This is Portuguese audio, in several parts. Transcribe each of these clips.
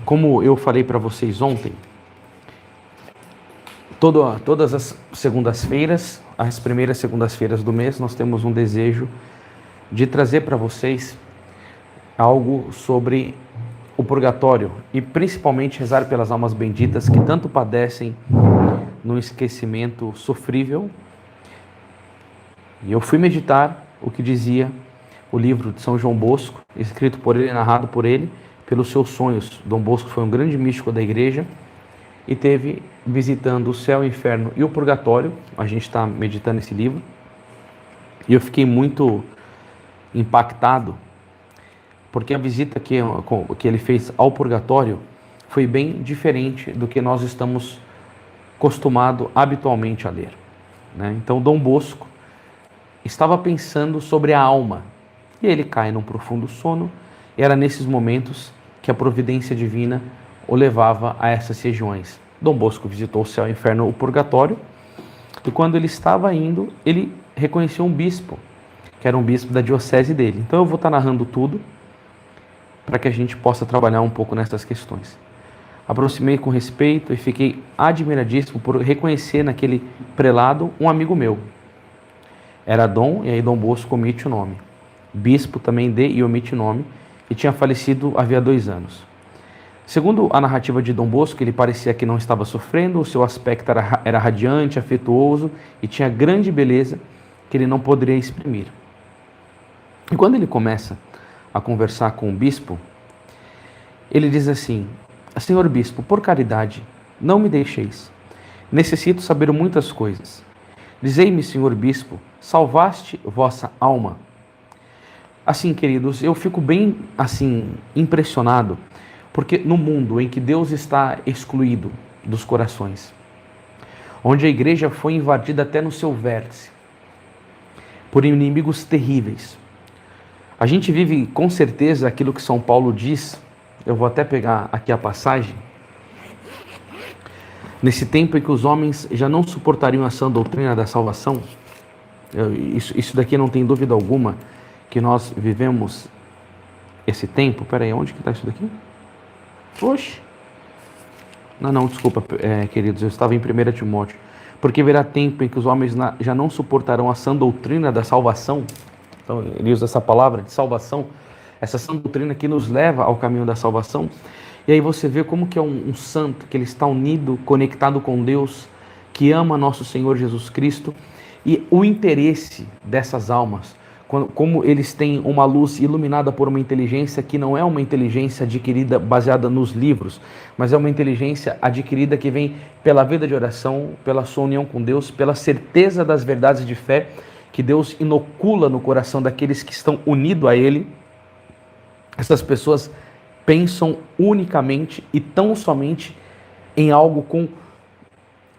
Como eu falei para vocês ontem, todas as segundas-feiras, as primeiras segundas-feiras do mês, nós temos um desejo de trazer para vocês algo sobre o purgatório e principalmente rezar pelas almas benditas que tanto padecem no esquecimento sofrível. E eu fui meditar o que dizia o livro de São João Bosco, escrito por ele, narrado por ele, pelos seus sonhos. Dom Bosco foi um grande místico da igreja e teve visitando o céu, o inferno e o purgatório. A gente está meditando esse livro e eu fiquei muito impactado, porque a visita que ele fez ao purgatório foi bem diferente do que nós estamos acostumados habitualmente a ler, né? Então Dom Bosco estava pensando sobre a alma e ele cai num profundo sono. E era nesses momentos que a providência divina o levava a essas regiões. Dom Bosco visitou o céu, o inferno, o purgatório, e quando ele estava indo, ele reconheceu um bispo, que era um bispo da diocese dele. Então eu vou estar narrando tudo, para que a gente possa trabalhar um pouco nessas questões. Aproximei com respeito e fiquei admiradíssimo por reconhecer naquele prelado um amigo meu. Era Dom, e aí Dom Bosco omite o nome. Bispo também e omite o nome, e tinha falecido havia 2 anos. Segundo a narrativa de Dom Bosco, ele parecia que não estava sofrendo, o seu aspecto era radiante, afetuoso e tinha grande beleza que ele não poderia exprimir. E quando ele começa a conversar com o bispo, ele diz assim: Senhor bispo, por caridade, não me deixeis. Necessito saber muitas coisas. Dizei-me, senhor bispo, salvaste vossa alma? Assim, queridos, eu fico bem assim impressionado, porque no mundo em que Deus está excluído dos corações, onde a igreja foi invadida até no seu vértice por inimigos terríveis, a gente vive com certeza aquilo que São Paulo diz. Eu vou até pegar aqui a passagem. Nesse tempo em que os homens já não suportariam a sã doutrina da salvação, isso daqui não tem dúvida alguma que nós vivemos esse tempo. Peraí, onde que está isso daqui? Oxe! Não, desculpa, queridos, eu estava em 1 Timóteo. Porque virá tempo em que os homens já não suportarão a sã doutrina da salvação. Então, ele usa essa palavra de salvação, essa sã doutrina que nos leva ao caminho da salvação. E aí você vê como que é um santo, que ele está unido, conectado com Deus, que ama nosso Senhor Jesus Cristo, e o interesse dessas almas, como eles têm uma luz iluminada por uma inteligência que não é uma inteligência adquirida baseada nos livros, mas é uma inteligência adquirida que vem pela vida de oração, pela sua união com Deus, pela certeza das verdades de fé que Deus inocula no coração daqueles que estão unidos a Ele. Essas pessoas pensam unicamente e tão somente em algo com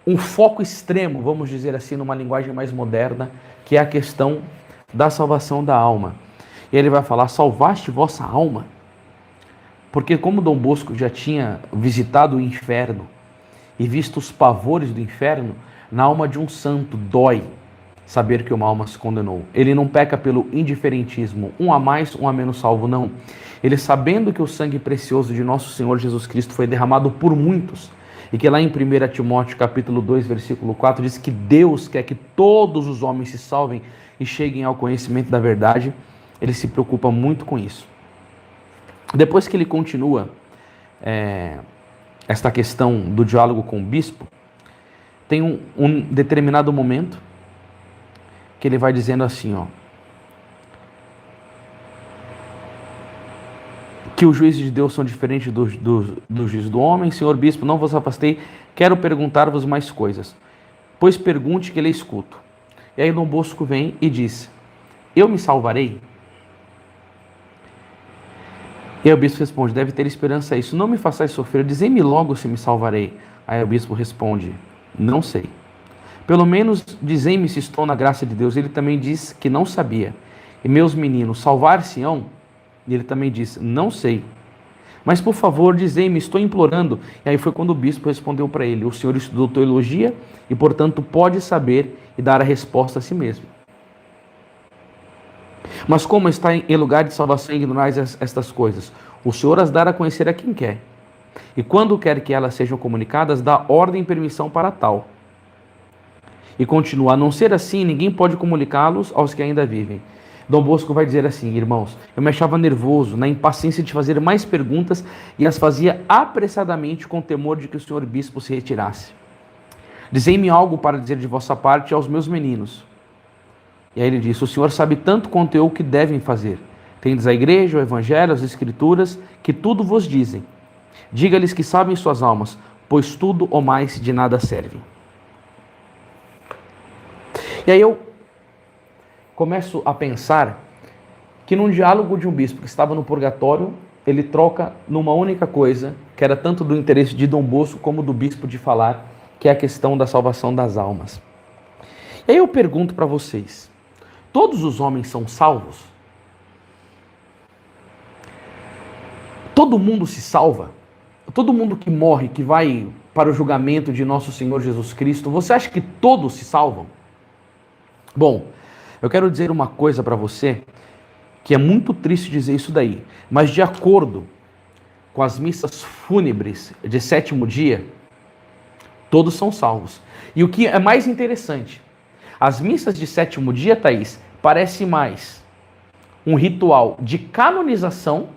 um foco extremo, vamos dizer assim, numa linguagem mais moderna, que é a questão da salvação da alma. E ele vai falar: salvaste vossa alma? Porque como Dom Bosco já tinha visitado o inferno e visto os pavores do inferno, na alma de um santo dói saber que uma alma se condenou. Ele não peca pelo indiferentismo, um a mais, um a menos salvo, não. Ele, sabendo que o sangue precioso de nosso Senhor Jesus Cristo foi derramado por muitos, e que lá em 1 Timóteo capítulo 2, versículo 4, diz que Deus quer que todos os homens se salvem e cheguem ao conhecimento da verdade, ele se preocupa muito com isso. Depois que ele continua esta questão do diálogo com o bispo, tem um determinado momento que ele vai dizendo assim, que os juízes de Deus são diferentes do juízo do homem. Senhor bispo, não vos afastei, quero perguntar-vos mais coisas, pois pergunte que lhe escuto. E aí Dom Bosco vem e diz: eu me salvarei? E aí o bispo responde: deve ter esperança a isso, não me façais sofrer, dizei-me logo se me salvarei. Aí o bispo responde: não sei. Pelo menos dizei-me se estou na graça de Deus. Ele também diz que não sabia. E meus meninos, salvar-se-ão? E ele também diz: não sei. Mas por favor, dizei-me, estou implorando. E aí foi quando o bispo respondeu para ele: o senhor estudou teologia e, portanto, pode saber e dar a resposta a si mesmo. Mas como está em lugar de salvação ignorais estas coisas? O senhor as dará a conhecer a quem quer. E quando quer que elas sejam comunicadas, dá ordem e permissão para tal. E continua, a não ser assim, ninguém pode comunicá-los aos que ainda vivem. Dom Bosco vai dizer assim, irmãos, eu me achava nervoso, na impaciência de fazer mais perguntas, e as fazia apressadamente com temor de que o senhor bispo se retirasse. Dizei-me algo para dizer de vossa parte aos meus meninos. E aí ele disse, o senhor sabe tanto quanto eu o que devem fazer. Tendes a igreja, o evangelho, as escrituras, que tudo vos dizem. Diga-lhes que sabem suas almas, pois tudo ou mais de nada serve. E aí eu começo a pensar que num diálogo de um bispo que estava no purgatório, ele troca numa única coisa, que era tanto do interesse de Dom Bosco como do bispo de falar, que é a questão da salvação das almas. E aí eu pergunto para vocês, todos os homens são salvos? Todo mundo se salva? Todo mundo que morre, que vai para o julgamento de nosso Senhor Jesus Cristo, você acha que todos se salvam? Bom, eu quero dizer uma coisa para você, que é muito triste dizer isso daí, mas de acordo com as missas fúnebres de sétimo dia, todos são salvos. E o que é mais interessante, as missas de sétimo dia, Thaís, parece mais um ritual de canonização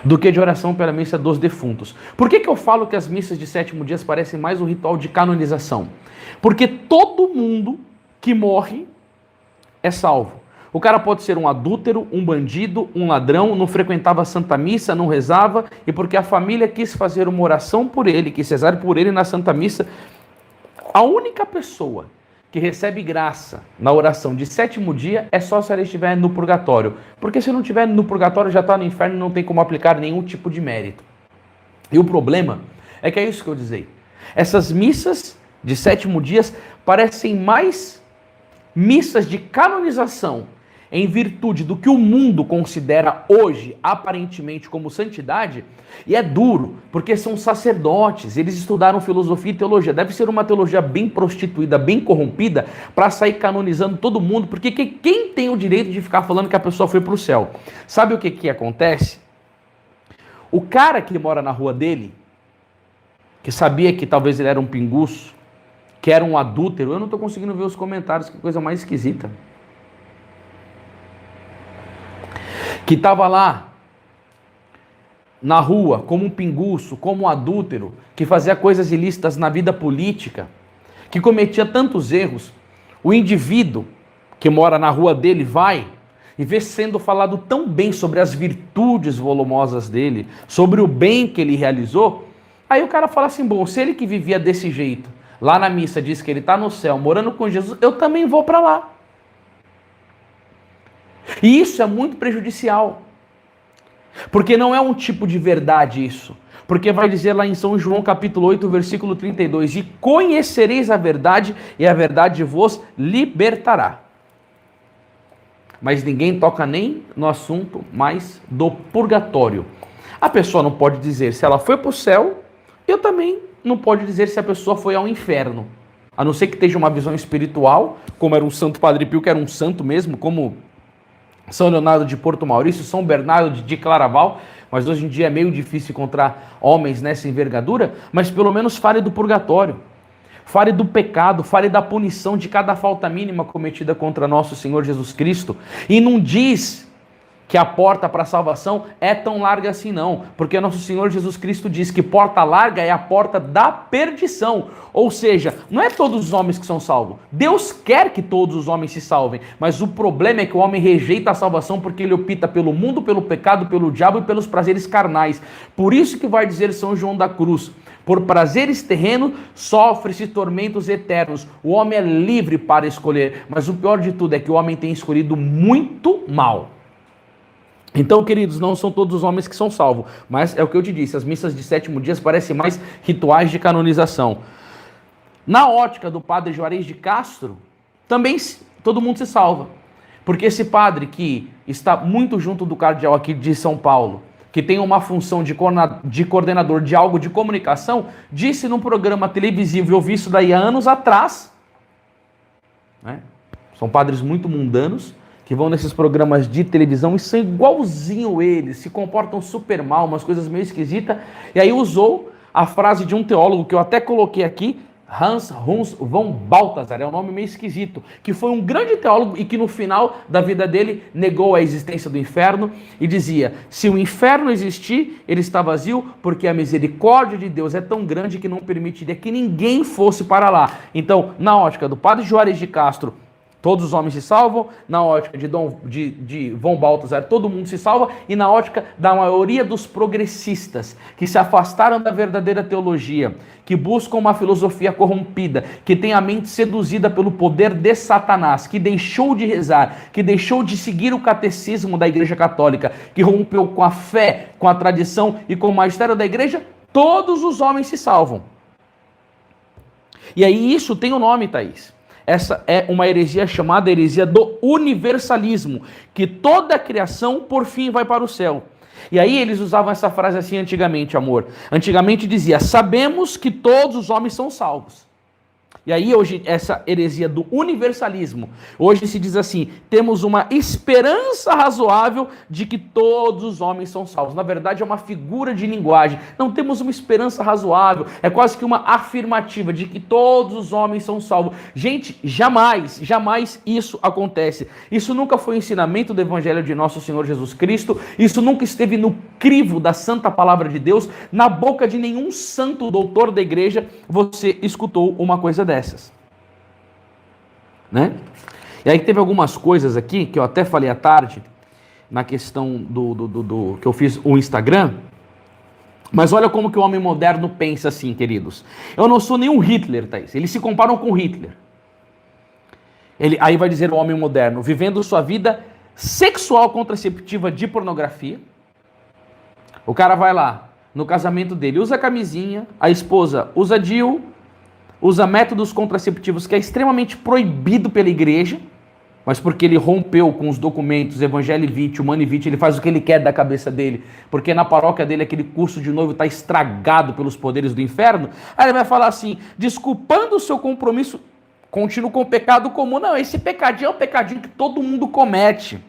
do que de oração pela missa dos defuntos. Por que eu falo que as missas de sétimo dia parecem mais um ritual de canonização? Porque todo mundo que morre é salvo. O cara pode ser um adúltero, um bandido, um ladrão, não frequentava a Santa Missa, não rezava, e porque a família quis fazer uma oração por ele, quis rezar por ele na Santa Missa, a única pessoa que recebe graça na oração de sétimo dia é só se ela estiver no purgatório. Porque se não estiver no purgatório, já está no inferno e não tem como aplicar nenhum tipo de mérito. E o problema é que é isso que eu dizei. Essas missas de sétimo dias parecem mais missas de canonização em virtude do que o mundo considera hoje, aparentemente, como santidade, e é duro, porque são sacerdotes, eles estudaram filosofia e teologia, deve ser uma teologia bem prostituída, bem corrompida, para sair canonizando todo mundo, porque quem tem o direito de ficar falando que a pessoa foi para o céu? Sabe o que acontece? O cara que mora na rua dele, que sabia que talvez ele era um pinguço, que era um adúltero, eu não estou conseguindo ver os comentários, que coisa mais esquisita. Que estava lá na rua como um pinguço, como um adúltero, que fazia coisas ilícitas na vida política, que cometia tantos erros, o indivíduo que mora na rua dele vai e vê sendo falado tão bem sobre as virtudes volumosas dele, sobre o bem que ele realizou, aí o cara fala assim, bom, se ele que vivia desse jeito, lá na missa diz que ele está no céu, morando com Jesus, eu também vou para lá. E isso é muito prejudicial, porque não é um tipo de verdade isso, porque vai dizer lá em São João capítulo 8, versículo 32, e conhecereis a verdade, e a verdade vos libertará. Mas ninguém toca nem no assunto mais do purgatório. A pessoa não pode dizer se ela foi para o céu, eu também não pode dizer se a pessoa foi ao inferno, a não ser que esteja uma visão espiritual, como era um Santo Padre Pio, que era um santo mesmo, como São Leonardo de Porto Maurício, São Bernardo de Claraval, mas hoje em dia é meio difícil encontrar homens nessa envergadura, mas pelo menos fale do purgatório, fale do pecado, fale da punição de cada falta mínima cometida contra nosso Senhor Jesus Cristo, e não diz que a porta para a salvação é tão larga assim não, porque nosso Senhor Jesus Cristo diz que porta larga é a porta da perdição, ou seja, não é todos os homens que são salvos, Deus quer que todos os homens se salvem, mas o problema é que o homem rejeita a salvação porque ele opta pelo mundo, pelo pecado, pelo diabo e pelos prazeres carnais, por isso que vai dizer São João da Cruz, por prazeres terrenos sofre-se tormentos eternos, o homem é livre para escolher, mas o pior de tudo é que o homem tem escolhido muito mal. Então, queridos, não são todos os homens que são salvos, mas é o que eu te disse, as missas de sétimo dia parecem mais rituais de canonização. Na ótica do padre Juarez de Castro, também todo mundo se salva, porque esse padre que está muito junto do cardeal aqui de São Paulo, que tem uma função de coordenador de algo de comunicação, disse num programa televisivo, eu vi isso daí há anos atrás, né? São padres muito mundanos, que vão nesses programas de televisão e são igualzinho eles, se comportam super mal, umas coisas meio esquisitas. E aí usou a frase de um teólogo que eu até coloquei aqui, Hans von Balthasar, é um nome meio esquisito, que foi um grande teólogo e que no final da vida dele negou a existência do inferno e dizia: se o inferno existir, ele está vazio porque a misericórdia de Deus é tão grande que não permitiria que ninguém fosse para lá. Então, na ótica do padre Juarez de Castro, todos os homens se salvam, na ótica de von Balthasar, todo mundo se salva, e na ótica da maioria dos progressistas, que se afastaram da verdadeira teologia, que buscam uma filosofia corrompida, que tem a mente seduzida pelo poder de Satanás, que deixou de rezar, que deixou de seguir o catecismo da Igreja Católica, que rompeu com a fé, com a tradição e com o magistério da Igreja, todos os homens se salvam. E aí isso tem um nome, Thaís. Essa é uma heresia chamada heresia do universalismo, que toda a criação por fim vai para o céu. E aí eles usavam essa frase assim antigamente, amor. Antigamente dizia: sabemos que todos os homens são salvos. E aí hoje, essa heresia do universalismo, hoje se diz assim: temos uma esperança razoável de que todos os homens são salvos. Na verdade é uma figura de linguagem, não temos uma esperança razoável, é quase que uma afirmativa de que todos os homens são salvos. Gente, jamais isso acontece. Isso nunca foi ensinamento do Evangelho de nosso Senhor Jesus Cristo, isso nunca esteve no crivo da Santa Palavra de Deus, na boca de nenhum santo doutor da igreja você escutou uma coisa dessas, né? E aí teve algumas coisas aqui que eu até falei à tarde na questão do que eu fiz o Instagram, mas olha como que o homem moderno pensa assim, queridos. Eu não sou nenhum Hitler, Thaís. Eles se comparam com Hitler. Aí vai dizer o homem moderno, vivendo sua vida sexual contraceptiva de pornografia. O cara vai lá no casamento dele, usa camisinha, a esposa usa DIU, usa métodos contraceptivos que é extremamente proibido pela igreja, mas porque ele rompeu com os documentos Evangelii Vitae, Humanae Vitae, ele faz o que ele quer da cabeça dele, porque na paróquia dele aquele curso de noivo está estragado pelos poderes do inferno. Aí ele vai falar assim: desculpando o seu compromisso, continuo com o pecado comum. Não, esse pecadinho é um pecadinho que todo mundo comete.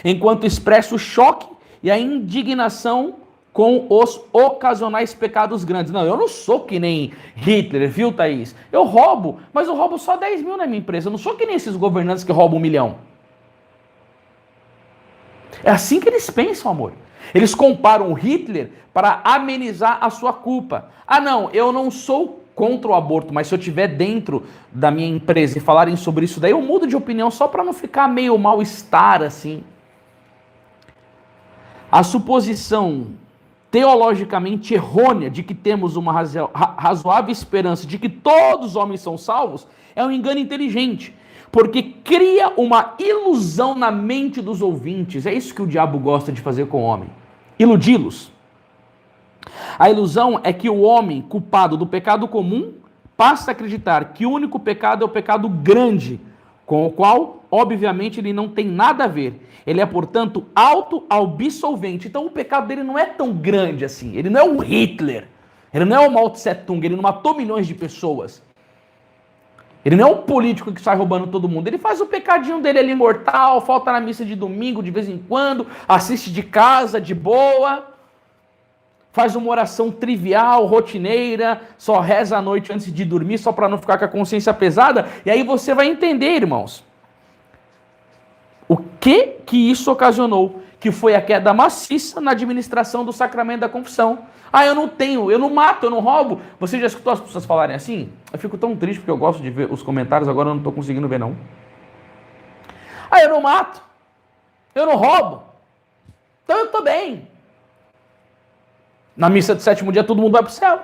Enquanto expressa o choque e a indignação com os ocasionais pecados grandes. Não, eu não sou que nem Hitler, viu, Thaís? Eu roubo, mas eu roubo só 10 mil na minha empresa. Eu não sou que nem esses governantes que roubam 1 milhão. É assim que eles pensam, amor. Eles comparam o Hitler para amenizar a sua culpa. Ah, não, eu não sou contra o aborto, mas se eu estiver dentro da minha empresa e falarem sobre isso, daí eu mudo de opinião só para não ficar meio mal-estar assim. A suposição teologicamente errônea de que temos uma razoável esperança de que todos os homens são salvos é um engano inteligente, porque cria uma ilusão na mente dos ouvintes. É isso que o diabo gosta de fazer com o homem, iludi-los. A ilusão é que o homem culpado do pecado comum passa a acreditar que o único pecado é o pecado grande, com o qual, obviamente, ele não tem nada a ver. Ele é, portanto, auto-absolvente. Então, o pecado dele não é tão grande assim. Ele não é o Hitler. Ele não é o Mao Tse-tung. Ele não matou milhões de pessoas. Ele não é um político que sai roubando todo mundo. Ele faz o pecadinho dele ali mortal, falta na missa de domingo de vez em quando, assiste de casa, de boa, faz uma oração trivial, rotineira, só reza à noite antes de dormir, só para não ficar com a consciência pesada. E aí você vai entender, irmãos, o que isso ocasionou, que foi a queda maciça na administração do sacramento da confissão. Ah, eu não tenho, eu não mato, eu não roubo. Você já escutou as pessoas falarem assim? Eu fico tão triste porque eu gosto de ver os comentários, agora eu não estou conseguindo ver não. Ah, eu não mato, eu não roubo, então eu estou bem. Na missa de 7º dia todo mundo vai para o céu.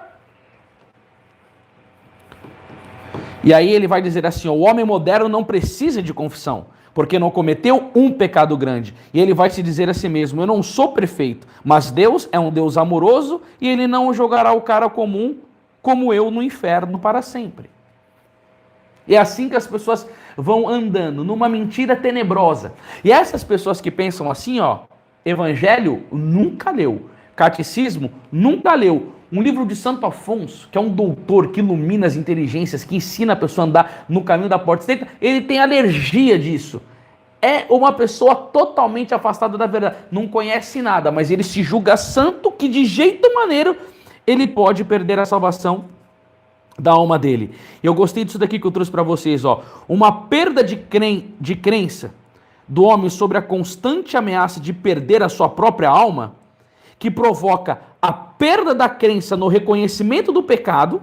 E aí ele vai dizer assim, o homem moderno não precisa de confissão, porque não cometeu um pecado grande. E ele vai se dizer a si mesmo, eu não sou perfeito, mas Deus é um Deus amoroso e ele não jogará o cara comum como eu no inferno para sempre. É assim que as pessoas vão andando, numa mentira tenebrosa. E essas pessoas que pensam assim, Evangelho nunca leu, Catecismo nunca leu, um livro de Santo Afonso, que é um doutor que ilumina as inteligências, que ensina a pessoa a andar no caminho da porta estreita, ele tem alergia disso. é uma pessoa totalmente afastada da verdade, não conhece nada, mas ele se julga santo que de jeito maneiro ele pode perder a salvação da alma dele. Eu gostei disso daqui que eu trouxe para vocês, ó. Uma perda de crença do homem sobre a constante ameaça de perder a sua própria alma, que provoca a perda da crença no reconhecimento do pecado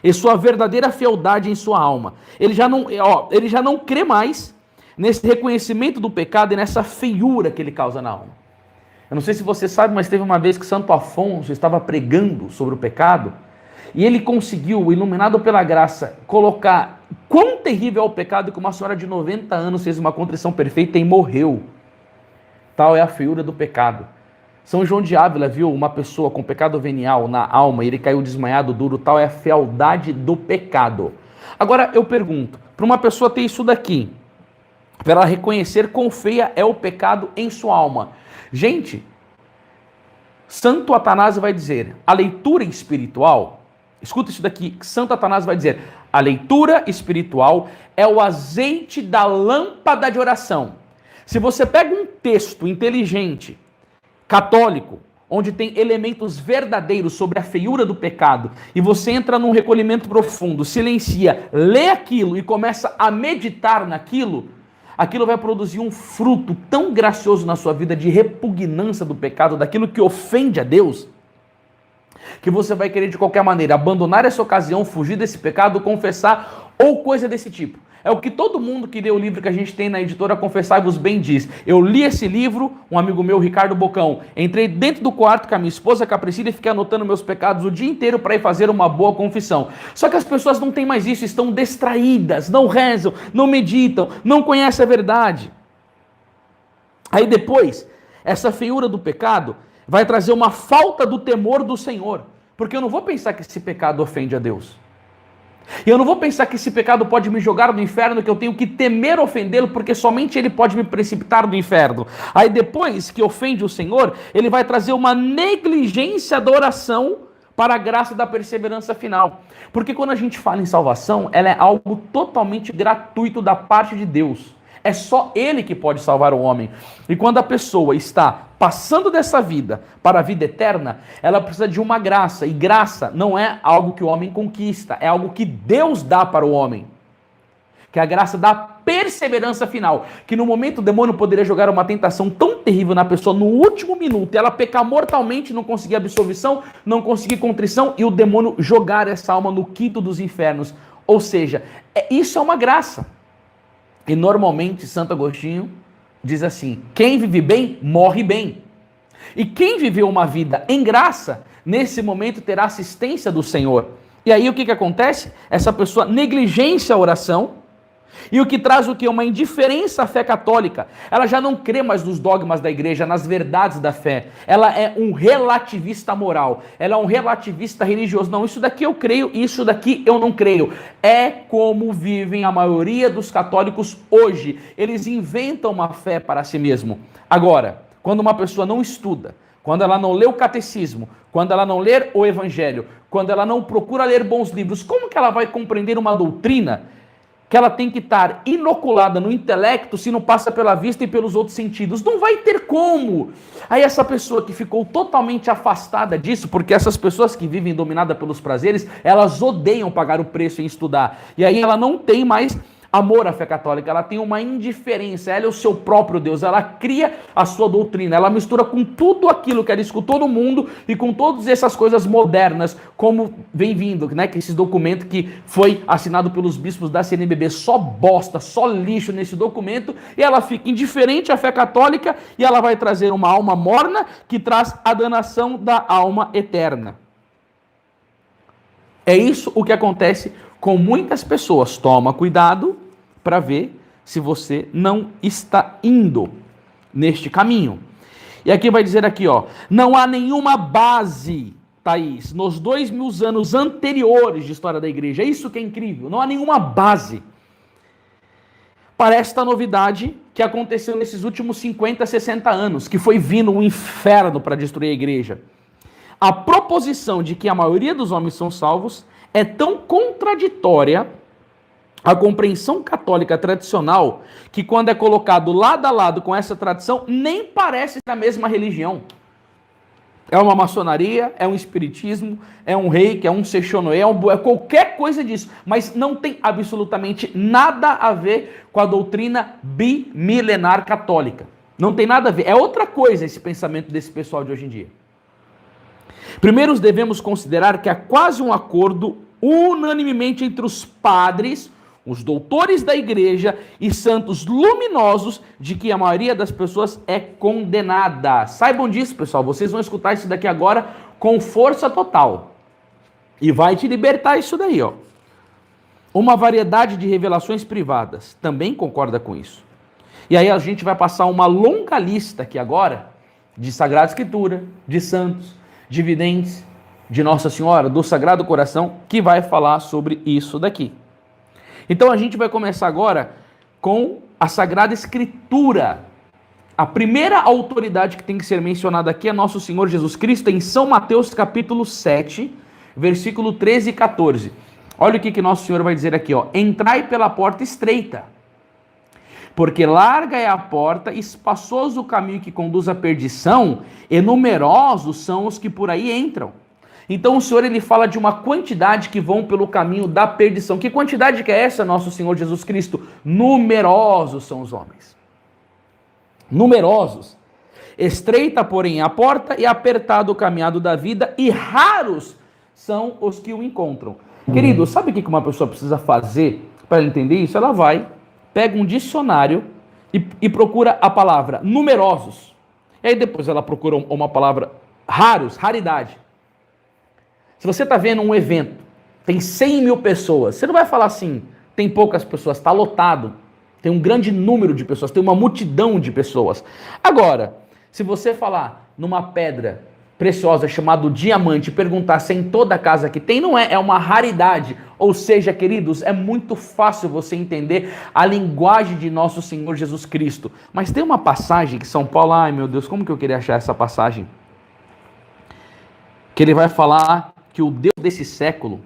e sua verdadeira fealdade em sua alma. Ele já não crê mais nesse reconhecimento do pecado e nessa feiura que ele causa na alma. Eu não sei se você sabe, mas teve uma vez que Santo Afonso estava pregando sobre o pecado e ele conseguiu, iluminado pela graça, colocar quão terrível é o pecado que uma senhora de 90 anos fez uma contrição perfeita e morreu. Tal é a feiura do pecado. São João de Ávila viu uma pessoa com pecado venial na alma e ele caiu desmaiado duro, tal é a fealdade do pecado. Agora eu pergunto, para uma pessoa ter isso daqui, para ela reconhecer quão feia é o pecado em sua alma. Gente, Santo Atanásio vai dizer, a leitura espiritual, escuta isso daqui, Santo Atanásio vai dizer, a leitura espiritual é o azeite da lâmpada de oração. Se você pega um texto inteligente, católico, onde tem elementos verdadeiros sobre a feiura do pecado, e você entra num recolhimento profundo, silencia, lê aquilo e começa a meditar naquilo, aquilo vai produzir um fruto tão gracioso na sua vida de repugnância do pecado, daquilo que ofende a Deus, que você vai querer de qualquer maneira abandonar essa ocasião, fugir desse pecado, confessar ou coisa desse tipo. É o que todo mundo que lê o livro que a gente tem na editora Confessai-vos Bem diz. Eu li esse livro, um amigo meu, Ricardo Bocão, entrei dentro do quarto com a minha esposa, com a Priscila, e fiquei anotando meus pecados o dia inteiro para ir fazer uma boa confissão. Só que as pessoas não têm mais isso, estão distraídas, não rezam, não meditam, não conhecem a verdade. Aí depois, essa feiura do pecado vai trazer uma falta do temor do Senhor, porque eu não vou pensar que esse pecado ofende a Deus. E eu não vou pensar que esse pecado pode me jogar no inferno, que eu tenho que temer ofendê-lo, porque somente ele pode me precipitar no inferno. Aí depois que ofende o Senhor, ele vai trazer uma negligência da oração para a graça da perseverança final. Porque quando a gente fala em salvação, ela é algo totalmente gratuito da parte de Deus. É só Ele que pode salvar o homem. E quando a pessoa está passando dessa vida para a vida eterna, ela precisa de uma graça. E graça não é algo que o homem conquista, é algo que Deus dá para o homem. Que é a graça da perseverança final. Que no momento o demônio poderia jogar uma tentação tão terrível na pessoa no último minuto, e ela pecar mortalmente, não conseguir absolvição, não conseguir contrição, e o demônio jogar essa alma no quinto dos infernos. Ou seja, isso é uma graça. E normalmente Santo Agostinho diz assim, quem vive bem, morre bem. E quem viveu uma vida em graça, nesse momento terá assistência do Senhor. E aí o que acontece? Essa pessoa negligencia a oração, e o que traz o quê? Uma indiferença à fé católica. Ela já não crê mais nos dogmas da igreja, nas verdades da fé. Ela é um relativista moral. Ela é um relativista religioso. Não, isso daqui eu creio, isso daqui eu não creio. É como vivem a maioria dos católicos hoje. Eles inventam uma fé para si mesmo. Agora, quando uma pessoa não estuda, quando ela não lê o catecismo, quando ela não lê o evangelho, quando ela não procura ler bons livros, como que ela vai compreender uma doutrina que ela tem que estar inoculada no intelecto se não passa pela vista e pelos outros sentidos? Não vai ter como. Aí essa pessoa que ficou totalmente afastada disso, porque essas pessoas que vivem dominadas pelos prazeres, elas odeiam pagar o preço em estudar. E aí ela não tem mais amor à fé católica, ela tem uma indiferença, ela é o seu próprio Deus, ela cria a sua doutrina, ela mistura com tudo aquilo que ela escutou no mundo e com todas essas coisas modernas, como vem vindo, né, que esse documento que foi assinado pelos bispos da CNBB, só bosta, só lixo nesse documento, e ela fica indiferente à fé católica e ela vai trazer uma alma morna que traz a danação da alma eterna. É isso o que acontece com muitas pessoas. Toma cuidado para ver se você não está indo neste caminho. E aqui vai dizer aqui, ó, não há nenhuma base, Thaís, nos 2000 anos anteriores de história da igreja. É isso que é incrível, não há nenhuma base para esta novidade que aconteceu nesses últimos 50, 60 anos, que foi vindo um inferno para destruir a igreja. A proposição de que a maioria dos homens são salvos é tão contraditória a compreensão católica tradicional, que quando é colocado lado a lado com essa tradição, nem parece a mesma religião. É uma maçonaria, é um espiritismo, é um reiki, é um seixonoe, é qualquer coisa disso, mas não tem absolutamente nada a ver com a doutrina bimilenar católica. Não tem nada a ver, é outra coisa esse pensamento desse pessoal de hoje em dia. Primeiro, devemos considerar que há quase um acordo unanimemente entre os padres, os doutores da igreja e santos luminosos de que a maioria das pessoas é condenada. Saibam disso, pessoal, vocês vão escutar isso daqui agora com força total. E vai te libertar isso daí, ó. Uma variedade de revelações privadas também concorda com isso. E aí a gente vai passar uma longa lista aqui agora de Sagrada Escritura, de santos, de videntes, de Nossa Senhora, do Sagrado Coração, que vai falar sobre isso daqui. Então a gente vai começar agora com a Sagrada Escritura. A primeira autoridade que tem que ser mencionada aqui é Nosso Senhor Jesus Cristo, em São Mateus capítulo 7, versículo 13 e 14. Olha o que Nosso Senhor vai dizer aqui, ó. Entrai pela porta estreita, porque larga é a porta, espaçoso o caminho que conduz à perdição, e numerosos são os que por aí entram. Então o Senhor, ele fala de uma quantidade que vão pelo caminho da perdição. Que quantidade que é essa, Nosso Senhor Jesus Cristo? Numerosos são os homens. Numerosos. Estreita, porém, a porta e apertado o caminhado da vida, e raros são os que o encontram. Querido, sabe o que uma pessoa precisa fazer para entender isso? Ela vai, pega um dicionário e procura a palavra numerosos. E aí depois ela procura uma palavra raros, raridade. Se você está vendo um evento, tem 100 mil pessoas, você não vai falar assim, tem poucas pessoas, está lotado, tem um grande número de pessoas, tem uma multidão de pessoas. Agora, se você falar numa pedra preciosa chamada diamante e perguntar se em toda a casa que tem, não é, é uma raridade. Ou seja, queridos, é muito fácil você entender a linguagem de Nosso Senhor Jesus Cristo. Mas tem uma passagem que São Paulo, ai meu Deus, como que eu queria achar essa passagem? Que ele vai falar que o Deus desse século,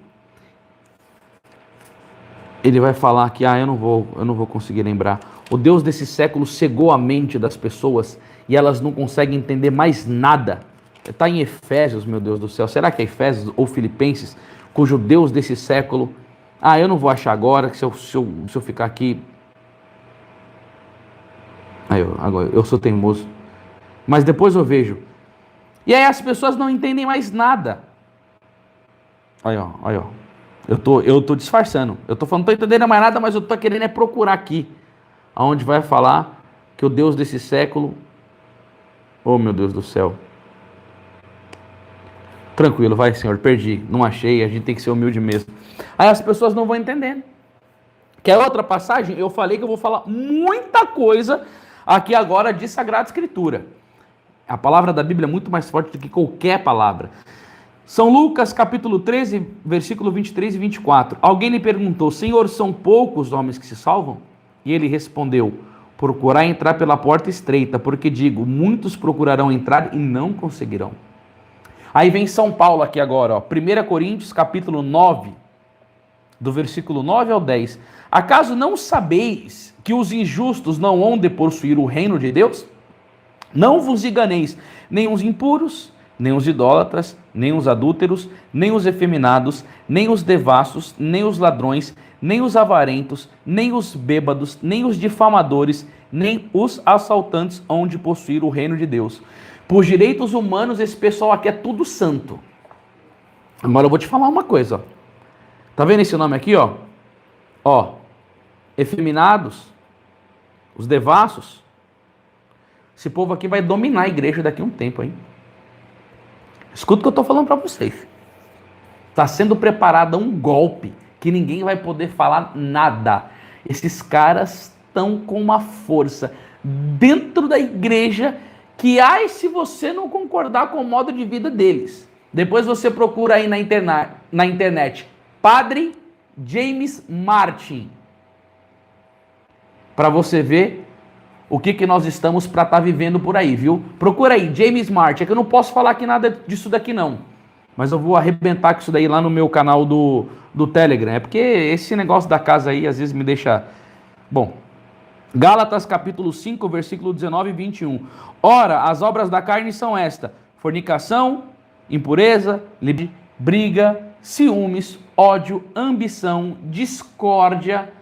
ele vai falar que, eu não vou conseguir lembrar. O Deus desse século cegou a mente das pessoas e elas não conseguem entender mais nada. Está em Efésios, meu Deus do céu. Será que é Efésios ou Filipenses, cujo Deus desse século... eu não vou achar agora, que se eu ficar aqui... Agora, eu sou teimoso. Mas depois eu vejo. E aí as pessoas não entendem mais nada. Aí, ó. Eu tô disfarçando. Eu tô falando, não tô entendendo mais nada, mas eu tô querendo procurar aqui. Aonde vai falar que o Deus desse século... Oh, meu Deus do céu. Tranquilo, vai, Senhor, perdi. Não achei, a gente tem que ser humilde mesmo. Aí as pessoas não vão entendendo. Quer outra passagem? Eu falei que eu vou falar muita coisa aqui agora de Sagrada Escritura. A palavra da Bíblia é muito mais forte do que qualquer palavra. São Lucas, capítulo 13, versículo 23 e 24. Alguém lhe perguntou, Senhor, são poucos os homens que se salvam? E ele respondeu, procurar entrar pela porta estreita, porque digo, muitos procurarão entrar e não conseguirão. Aí vem São Paulo aqui agora, ó, 1 Coríntios, capítulo 9, do versículo 9 ao 10. Acaso não sabeis que os injustos não hão de possuir o reino de Deus? Não vos enganeis, nem os impuros, nem os idólatras, nem os adúlteros, nem os efeminados, nem os devassos, nem os ladrões, nem os avarentos, nem os bêbados, nem os difamadores, nem os assaltantes hão de possuir o reino de Deus. Por direitos humanos, esse pessoal aqui é tudo santo. Agora eu vou te falar uma coisa, ó. Tá vendo esse nome aqui, ó? Ó, efeminados, os devassos. Esse povo aqui vai dominar a igreja daqui a um tempo, hein? Escuta o que eu estou falando para vocês. Está sendo preparado um golpe que ninguém vai poder falar nada. Esses caras estão com uma força dentro da igreja que, se você não concordar com o modo de vida deles. Depois você procura aí na internet Padre James Martin, para você ver o que nós estamos para estar vivendo por aí, viu? Procura aí, James Martin. É que eu não posso falar aqui nada disso daqui, não. Mas eu vou arrebentar com isso daí lá no meu canal do Telegram. É porque esse negócio da casa aí às vezes me deixa... Bom, Gálatas capítulo 5, versículo 19 e 21. Ora, as obras da carne são esta: fornicação, impureza, briga, ciúmes, ódio, ambição, discórdia,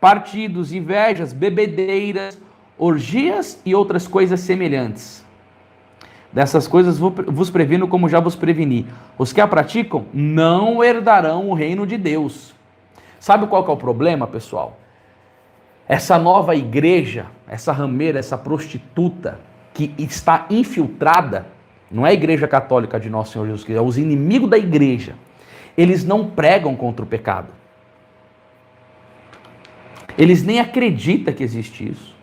partidos, invejas, bebedeiras, orgias e outras coisas semelhantes. Dessas coisas vos previno como já vos preveni. Os que a praticam não herdarão o reino de Deus. Sabe qual que é o problema, pessoal? Essa nova igreja, essa rameira, essa prostituta que está infiltrada, não é a igreja católica de Nosso Senhor Jesus Cristo, é os inimigos da igreja. Eles não pregam contra o pecado. Eles nem acreditam que existe isso.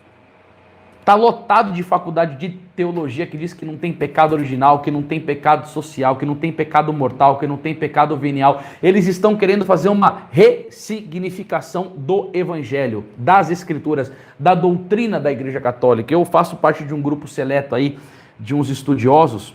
Está lotado de faculdade de teologia que diz que não tem pecado original, que não tem pecado social, que não tem pecado mortal, que não tem pecado venial. Eles estão querendo fazer uma ressignificação do evangelho, das escrituras, da doutrina da Igreja Católica. Eu faço parte de um grupo seleto aí, de uns estudiosos,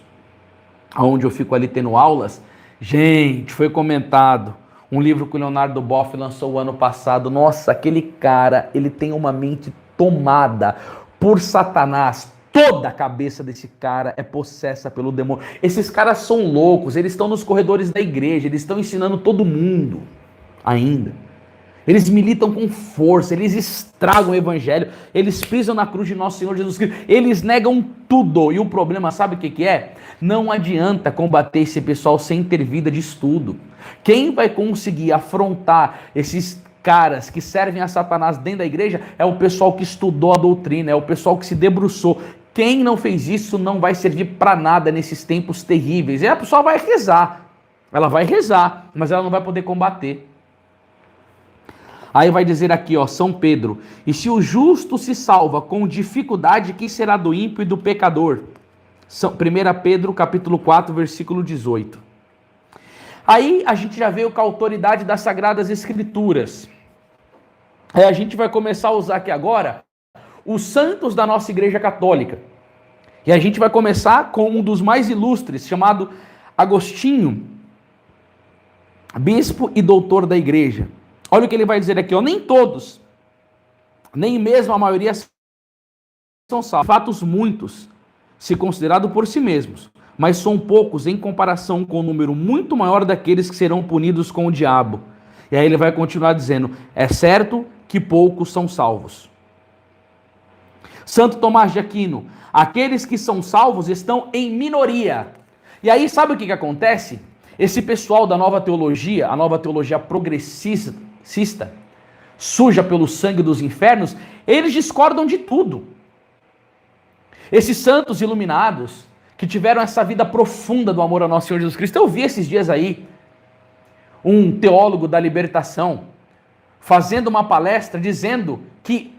onde eu fico ali tendo aulas. Gente, foi comentado um livro que o Leonardo Boff lançou o ano passado. Nossa, aquele cara, ele tem uma mente tomada por Satanás. Toda a cabeça desse cara é possessa pelo demônio. Esses caras são loucos, eles estão nos corredores da igreja, eles estão ensinando todo mundo ainda. Eles militam com força, eles estragam o evangelho, eles pisam na cruz de nosso Senhor Jesus Cristo, eles negam tudo. E o problema, sabe o que é? Não adianta combater esse pessoal sem ter vida de estudo. Quem vai conseguir afrontar esses caras que servem a Satanás dentro da igreja é o pessoal que estudou a doutrina, é o pessoal que se debruçou. Quem não fez isso não vai servir para nada nesses tempos terríveis. E a pessoa vai rezar, ela vai rezar, mas ela não vai poder combater. Aí vai dizer aqui, ó, São Pedro: e se o justo se salva com dificuldade, que será do ímpio e do pecador? 1 Pedro capítulo 4, versículo 18. Aí a gente já veio com a autoridade das Sagradas Escrituras. Aí a gente vai começar a usar aqui agora os santos da nossa Igreja Católica. E a gente vai começar com um dos mais ilustres, chamado Agostinho, bispo e doutor da Igreja. Olha o que ele vai dizer aqui, ó: nem todos, nem mesmo a maioria são salvos. Fatos muitos, se considerado por si mesmos, mas são poucos em comparação com o número muito maior daqueles que serão punidos com o diabo. E aí ele vai continuar dizendo: é certo que poucos são salvos. Santo Tomás de Aquino: aqueles que são salvos estão em minoria. E aí sabe o que acontece? Esse pessoal da nova teologia, a nova teologia progressista, suja pelo sangue dos infernos, eles discordam de tudo. Esses santos iluminados, que tiveram essa vida profunda do amor ao nosso Senhor Jesus Cristo. Eu vi esses dias aí um teólogo da libertação fazendo uma palestra dizendo que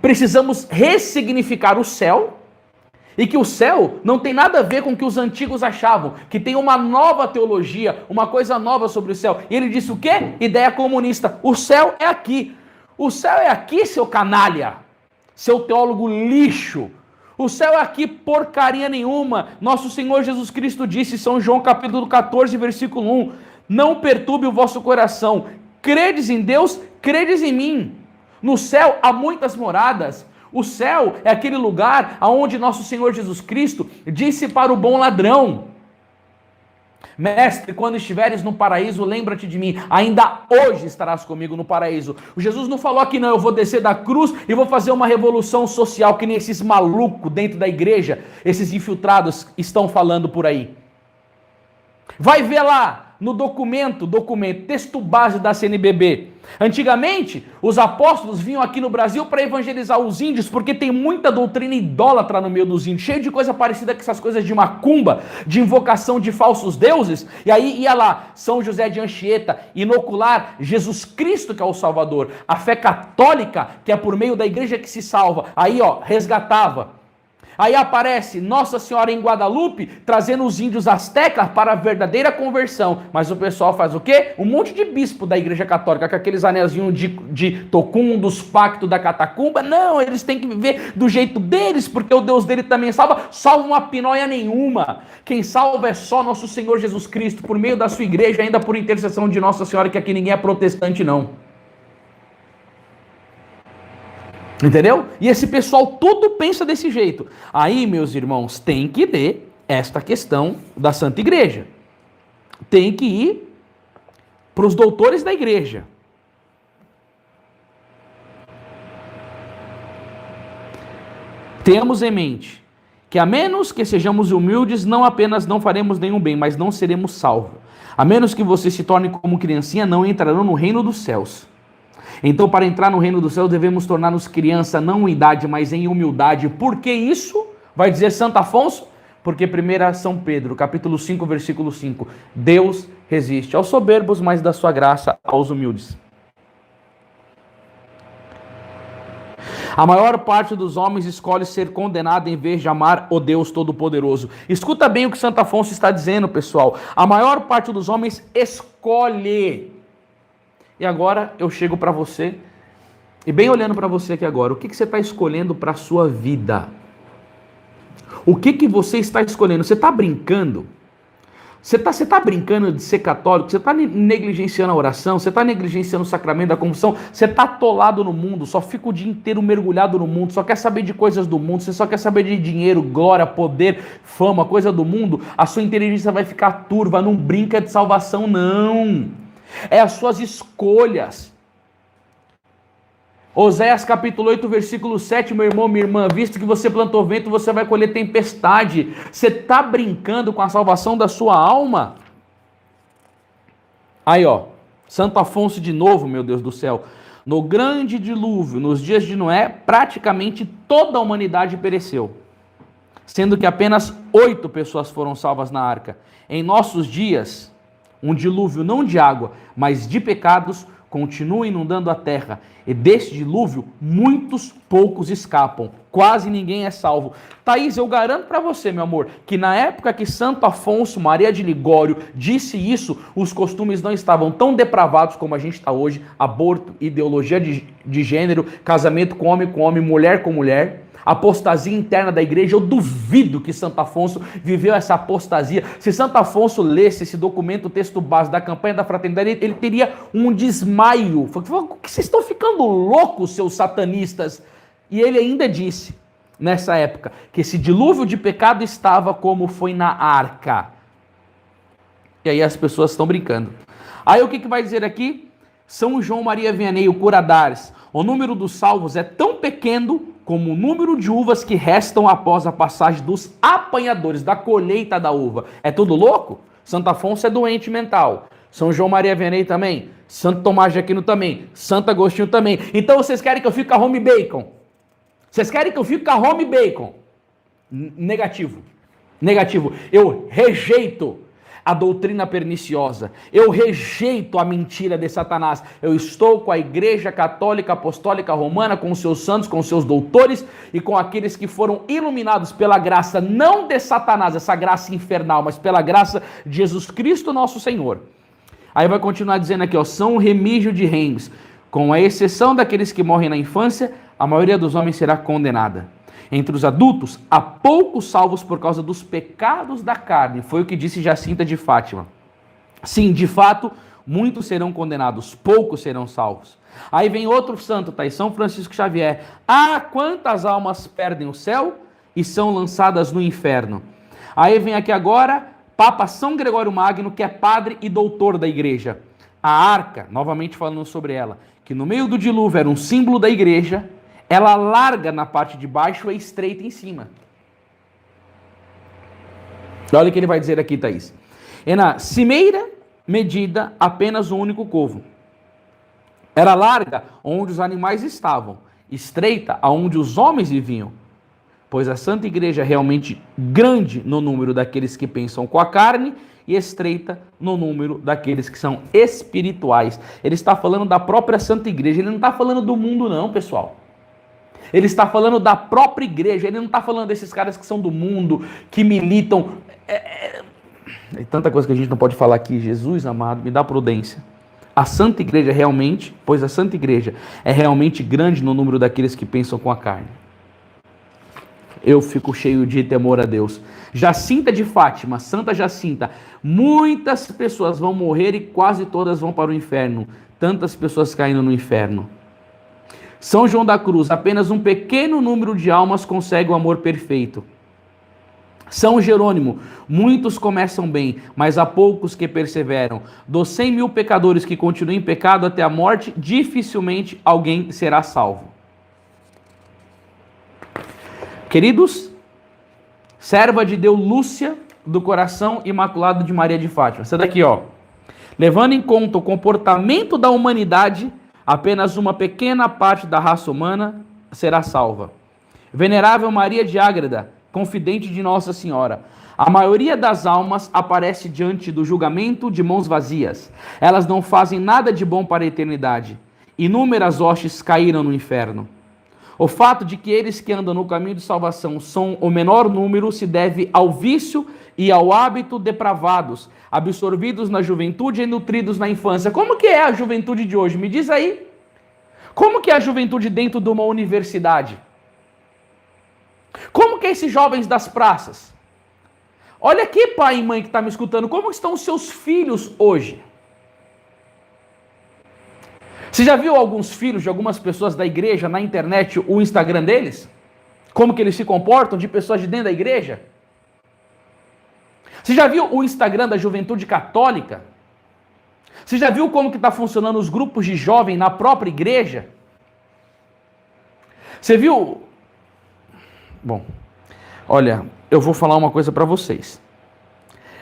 precisamos ressignificar o céu e que o céu não tem nada a ver com o que os antigos achavam, que tem uma nova teologia, uma coisa nova sobre o céu. E ele disse o quê? Ideia comunista. O céu é aqui. O céu é aqui, seu canalha, seu teólogo lixo. O céu é aqui, porcaria nenhuma. Nosso Senhor Jesus Cristo disse, São João capítulo 14, versículo 1, não perturbe o vosso coração. Credes em Deus, credes em mim. No céu há muitas moradas. O céu é aquele lugar onde nosso Senhor Jesus Cristo disse para o bom ladrão: mestre, quando estiveres no paraíso, lembra-te de mim, ainda hoje estarás comigo no paraíso. O Jesus não falou aqui, não, eu vou descer da cruz e vou fazer uma revolução social, que nem esses malucos dentro da igreja, esses infiltrados estão falando por aí. Vai ver lá no documento, texto base da CNBB. Antigamente, os apóstolos vinham aqui no Brasil para evangelizar os índios, porque tem muita doutrina idólatra no meio dos índios, cheio de coisa parecida com essas coisas de macumba, de invocação de falsos deuses. E aí ia lá, São José de Anchieta, inocular Jesus Cristo, que é o Salvador, a fé católica, que é por meio da igreja que se salva. Aí, ó, resgatava. Aí aparece Nossa Senhora em Guadalupe, trazendo os índios astecas para a verdadeira conversão. Mas o pessoal faz o quê? Um monte de bispo da Igreja Católica, com aqueles anelzinhos de tocum, dos pactos da catacumba. Não, eles têm que viver do jeito deles, porque o Deus dele também salva. Salva uma pinóia nenhuma. Quem salva é só nosso Senhor Jesus Cristo, por meio da sua igreja, ainda por intercessão de Nossa Senhora, que aqui ninguém é protestante, não. Entendeu? E esse pessoal tudo pensa desse jeito. Aí, meus irmãos, tem que ter esta questão da Santa Igreja. Tem que ir para os doutores da igreja. Tenhamos em mente que a menos que sejamos humildes, não apenas não faremos nenhum bem, mas não seremos salvos. A menos que você se torne como criancinha, não entrarão no reino dos céus. Então, para entrar no reino dos céus, devemos tornar-nos criança, não em idade, mas em humildade. Por que isso? Vai dizer Santo Afonso? Porque 1 São Pedro, capítulo 5, versículo 5. Deus resiste aos soberbos, mas dá sua graça aos humildes. A maior parte dos homens escolhe ser condenado em vez de amar o Deus Todo-Poderoso. Escuta bem o que Santo Afonso está dizendo, pessoal. A maior parte dos homens escolhe. E agora eu chego para você, e bem olhando para você aqui agora, o que você está escolhendo para a sua vida? O que você está escolhendo? Você está brincando? Você tá brincando de ser católico? Você está negligenciando a oração? Você está negligenciando o sacramento da confissão? Você está atolado no mundo, só fica o dia inteiro mergulhado no mundo, só quer saber de coisas do mundo, você só quer saber de dinheiro, glória, poder, fama, coisa do mundo, a sua inteligência vai ficar turva, não brinca de salvação não. É as suas escolhas. Oséias capítulo 8, versículo 7, meu irmão, minha irmã, visto que você plantou vento, você vai colher tempestade. Você está brincando com a salvação da sua alma? Aí, ó, Santo Afonso de novo, meu Deus do céu. No grande dilúvio, nos dias de Noé, praticamente toda a humanidade pereceu, sendo que apenas 8 pessoas foram salvas na arca. Em nossos dias, um dilúvio não de água, mas de pecados, continua inundando a terra. E deste dilúvio, muitos poucos escapam. Quase ninguém é salvo. Thaís, eu garanto para você, meu amor, que na época que Santo Afonso Maria de Ligório disse isso, os costumes não estavam tão depravados como a gente está hoje. Aborto, ideologia de gênero, casamento com homem, mulher com mulher. Apostasia interna da igreja, eu duvido que Santo Afonso viveu essa apostasia. Se Santo Afonso lesse esse documento, o texto base da campanha da fraternidade, ele teria um desmaio. O que vocês estão ficando loucos, seus satanistas? E ele ainda disse, nessa época, que esse dilúvio de pecado estava como foi na arca. E aí as pessoas estão brincando. Aí o que vai dizer aqui? São João Maria Vianney, o Curadares. O número dos salvos é tão pequeno como o número de uvas que restam após a passagem dos apanhadores, da colheita da uva. É tudo louco? Santo Afonso é doente mental. São João Maria Vianney também. Santo Tomás de Aquino também. Santo Agostinho também. Então vocês querem que eu fique com a home bacon? Vocês querem que eu fique com a home bacon? Negativo. Negativo. Eu rejeito a doutrina perniciosa. Eu rejeito a mentira de Satanás. Eu estou com a Igreja Católica Apostólica Romana, com os seus santos, com os seus doutores e com aqueles que foram iluminados pela graça, não de Satanás, essa graça infernal, mas pela graça de Jesus Cristo, nosso Senhor. Aí vai continuar dizendo aqui, ó, São Remígio de Reims, com a exceção daqueles que morrem na infância, a maioria dos homens será condenada. Entre os adultos, há poucos salvos por causa dos pecados da carne. Foi o que disse Jacinta de Fátima. Sim, de fato, muitos serão condenados, poucos serão salvos. Aí vem outro santo, tá? São Francisco Xavier. Ah, quantas almas perdem o céu e são lançadas no inferno. Aí vem aqui agora, Papa São Gregório Magno, que é padre e doutor da igreja. A arca, novamente falando sobre ela, que no meio do dilúvio era um símbolo da igreja, ela larga na parte de baixo e estreita em cima. Olha o que ele vai dizer aqui, Thaís. É na cimeira medida apenas um único covo. Era larga onde os animais estavam, estreita aonde os homens viviam. Pois a Santa Igreja é realmente grande no número daqueles que pensam com a carne e estreita no número daqueles que são espirituais. Ele está falando da própria Santa Igreja, ele não está falando do mundo não, pessoal. Ele está falando da própria igreja. Ele não está falando desses caras que são do mundo, que militam. É tanta coisa que a gente não pode falar aqui. Jesus amado, me dá prudência. A Santa Igreja realmente, pois a Santa Igreja é realmente grande no número daqueles que pensam com a carne. Eu fico cheio de temor a Deus. Jacinta de Fátima, Santa Jacinta, muitas pessoas vão morrer e quase todas vão para o inferno. Tantas pessoas caindo no inferno. São João da Cruz, apenas um pequeno número de almas consegue o amor perfeito. São Jerônimo, muitos começam bem, mas há poucos que perseveram. Dos 100.000 pecadores que continuam em pecado até a morte, dificilmente alguém será salvo. Queridos, serva de Deus Lúcia, do coração imaculado de Maria de Fátima. Essa daqui, ó. Levando em conta o comportamento da humanidade, apenas uma pequena parte da raça humana será salva. Venerável Maria de Ágreda, confidente de Nossa Senhora. A maioria das almas aparece diante do julgamento de mãos vazias. Elas não fazem nada de bom para a eternidade. Inúmeras hostes caíram no inferno. O fato de que eles que andam no caminho de salvação são o menor número se deve ao vício e ao hábito depravados, absorvidos na juventude e nutridos na infância. Como que é a juventude de hoje? Me diz aí. Como que é a juventude dentro de uma universidade? Como que é esses jovens das praças? Olha aqui, pai e mãe que está me escutando, como estão os seus filhos hoje? Você já viu alguns filhos de algumas pessoas da igreja na internet, o Instagram deles? Como que eles se comportam de pessoas de dentro da igreja? Você já viu o Instagram da juventude católica? Você já viu como que está funcionando os grupos de jovem na própria igreja? Você viu... Bom, olha, eu vou falar uma coisa para vocês.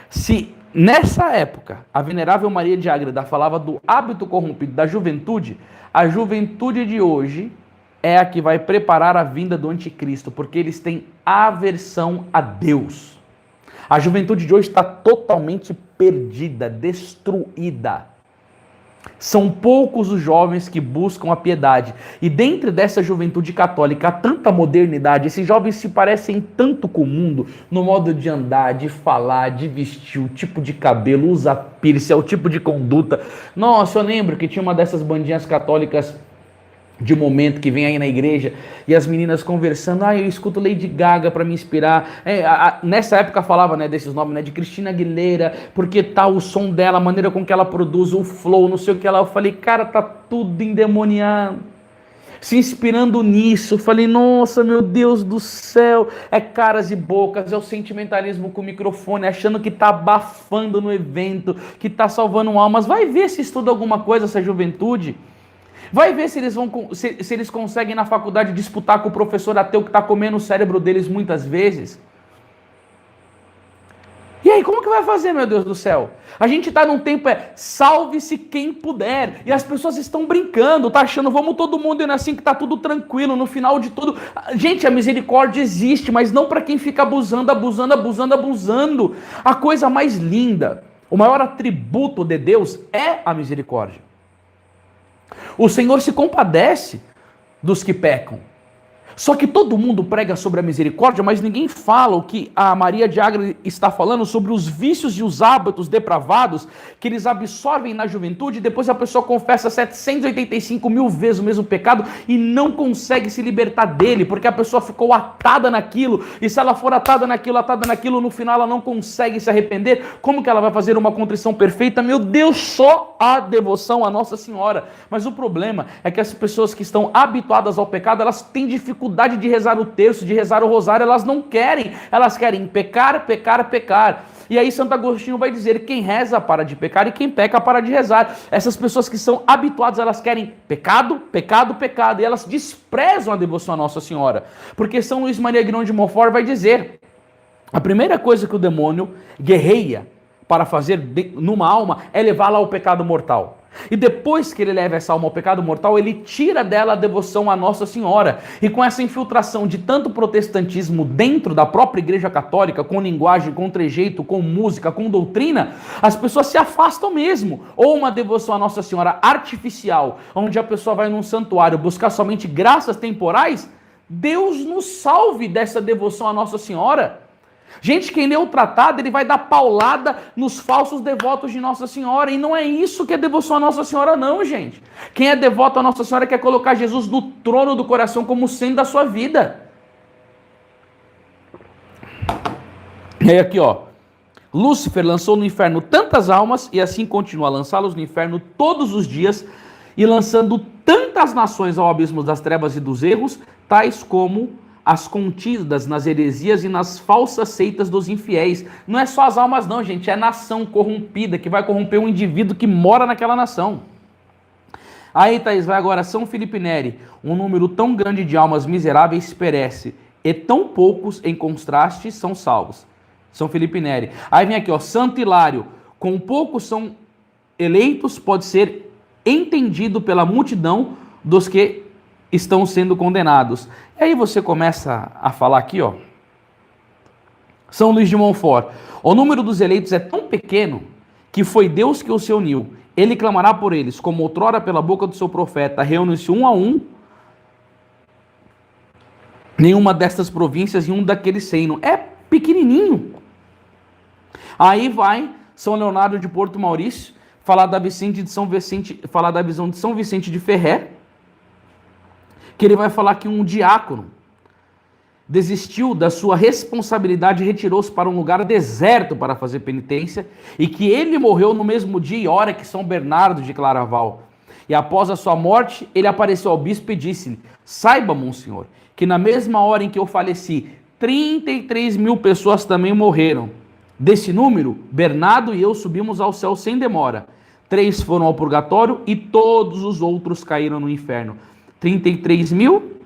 Se nessa época a venerável Maria de Ágreda falava do hábito corrompido da juventude, a juventude de hoje é a que vai preparar a vinda do anticristo, porque eles têm aversão a Deus. A juventude de hoje está totalmente perdida, destruída. São poucos os jovens que buscam a piedade. E dentro dessa juventude católica há tanta modernidade. Esses jovens se parecem tanto com o mundo, no modo de andar, de falar, de vestir, o tipo de cabelo, usa piercing, o tipo de conduta. Nossa, eu lembro que tinha uma dessas bandinhas católicas de momento que vem aí na igreja e as meninas conversando, eu escuto Lady Gaga para me inspirar, nessa época falava, né, desses nomes, né, de Cristina Aguilera, porque tá o som dela, a maneira com que ela produz, o flow, não sei o que lá, eu falei, cara, tá tudo endemoniado, se inspirando nisso, eu falei, nossa, meu Deus do céu, é caras e bocas, é o sentimentalismo com o microfone, achando que tá abafando no evento, que tá salvando almas, vai ver se estuda alguma coisa essa juventude. Vai ver se eles conseguem na faculdade disputar com o professor ateu que está comendo o cérebro deles muitas vezes. E aí, como que vai fazer, meu Deus do céu? A gente está num tempo, salve-se quem puder. E as pessoas estão brincando, tá achando, vamos todo mundo indo assim que tá tudo tranquilo, no final de tudo. Gente, a misericórdia existe, mas não para quem fica abusando. A coisa mais linda, o maior atributo de Deus é a misericórdia. O Senhor se compadece dos que pecam. Só que todo mundo prega sobre a misericórdia, mas ninguém fala o que a Maria de Ágreda está falando sobre os vícios e os hábitos depravados que eles absorvem na juventude e depois a pessoa confessa 785 mil vezes o mesmo pecado e não consegue se libertar dele, porque a pessoa ficou atada naquilo, e se ela for atada naquilo, no final ela não consegue se arrepender. Como que ela vai fazer uma contrição perfeita? Meu Deus, só a devoção a Nossa Senhora. Mas o problema é que as pessoas que estão habituadas ao pecado, elas têm dificuldade de rezar o terço, de rezar o rosário, elas não querem, elas querem pecar. E aí Santo Agostinho vai dizer, quem reza para de pecar e quem peca para de rezar. Essas pessoas que são habituadas, elas querem pecado, e elas desprezam a devoção a Nossa Senhora. Porque São Luís Maria Grão de Montfort vai dizer, a primeira coisa que o demônio guerreia para fazer numa alma é levá-la ao pecado mortal. E depois que ele leva essa alma ao pecado mortal, ele tira dela a devoção a Nossa Senhora. E com essa infiltração de tanto protestantismo dentro da própria Igreja Católica, com linguagem, com trejeito, com música, com doutrina, as pessoas se afastam mesmo. Ou uma devoção a Nossa Senhora artificial, onde a pessoa vai num santuário buscar somente graças temporais, Deus nos salve dessa devoção à Nossa Senhora. Gente, quem lê o tratado, ele vai dar paulada nos falsos devotos de Nossa Senhora. E não é isso que é devoção à Nossa Senhora, não, gente. Quem é devoto à Nossa Senhora quer colocar Jesus no trono do coração como sendo da sua vida. E aí aqui, ó. Lúcifer lançou no inferno tantas almas e assim continua a lançá-los no inferno todos os dias e lançando tantas nações ao abismo das trevas e dos erros, tais como as contidas nas heresias e nas falsas seitas dos infiéis. Não é só as almas não, gente, é nação corrompida que vai corromper um indivíduo que mora naquela nação. Aí, Thaís, vai agora, São Felipe Neri, um número tão grande de almas miseráveis perece, e tão poucos, em contraste, são salvos. São Felipe Neri. Aí vem aqui, ó, Santo Hilário, com poucos são eleitos, pode ser entendido pela multidão dos que estão sendo condenados. E aí você começa a falar aqui, ó, São Luís de Montfort, o número dos eleitos é tão pequeno que foi Deus que os se uniu. Ele clamará por eles, como outrora pela boca do seu profeta, reúne-se um a um, nenhuma destas províncias e um daqueles reino. É pequenininho. Aí vai São Leonardo de Porto Maurício falar da falar da visão de São Vicente de Ferrer, que ele vai falar que um diácono desistiu da sua responsabilidade e retirou-se para um lugar deserto para fazer penitência, e que ele morreu no mesmo dia e hora que São Bernardo de Claraval. E após a sua morte, ele apareceu ao bispo e disse-lhe: saiba, monsenhor, que na mesma hora em que eu faleci, 33 mil pessoas também morreram. Desse número, Bernardo e eu subimos ao céu sem demora. 3 foram ao purgatório e todos os outros caíram no inferno. 33 mil,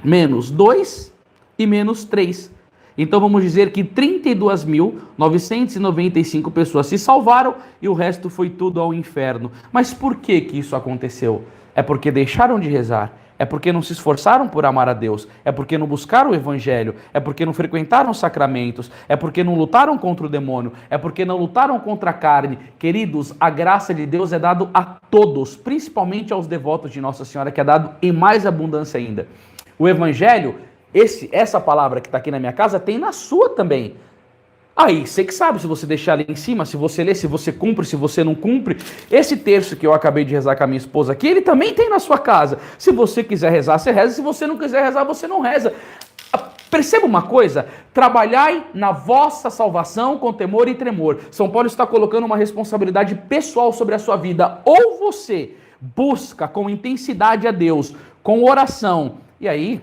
menos 2 e menos 3. Então vamos dizer que 32.995 pessoas se salvaram e o resto foi tudo ao inferno. Mas por que isso aconteceu? É porque deixaram de rezar. É porque não se esforçaram por amar a Deus, é porque não buscaram o Evangelho, é porque não frequentaram os sacramentos, é porque não lutaram contra o demônio, é porque não lutaram contra a carne. Queridos, a graça de Deus é dada a todos, principalmente aos devotos de Nossa Senhora, que é dado em mais abundância ainda. O Evangelho, essa palavra que está aqui na minha casa, tem na sua também. Aí, você que sabe, se você deixar ali em cima, se você ler, se você cumpre, se você não cumpre. Esse terço que eu acabei de rezar com a minha esposa aqui, ele também tem na sua casa. Se você quiser rezar, você reza. Se você não quiser rezar, você não reza. Perceba uma coisa, trabalhai na vossa salvação com temor e tremor. São Paulo está colocando uma responsabilidade pessoal sobre a sua vida. Ou você busca com intensidade a Deus, com oração, e aí,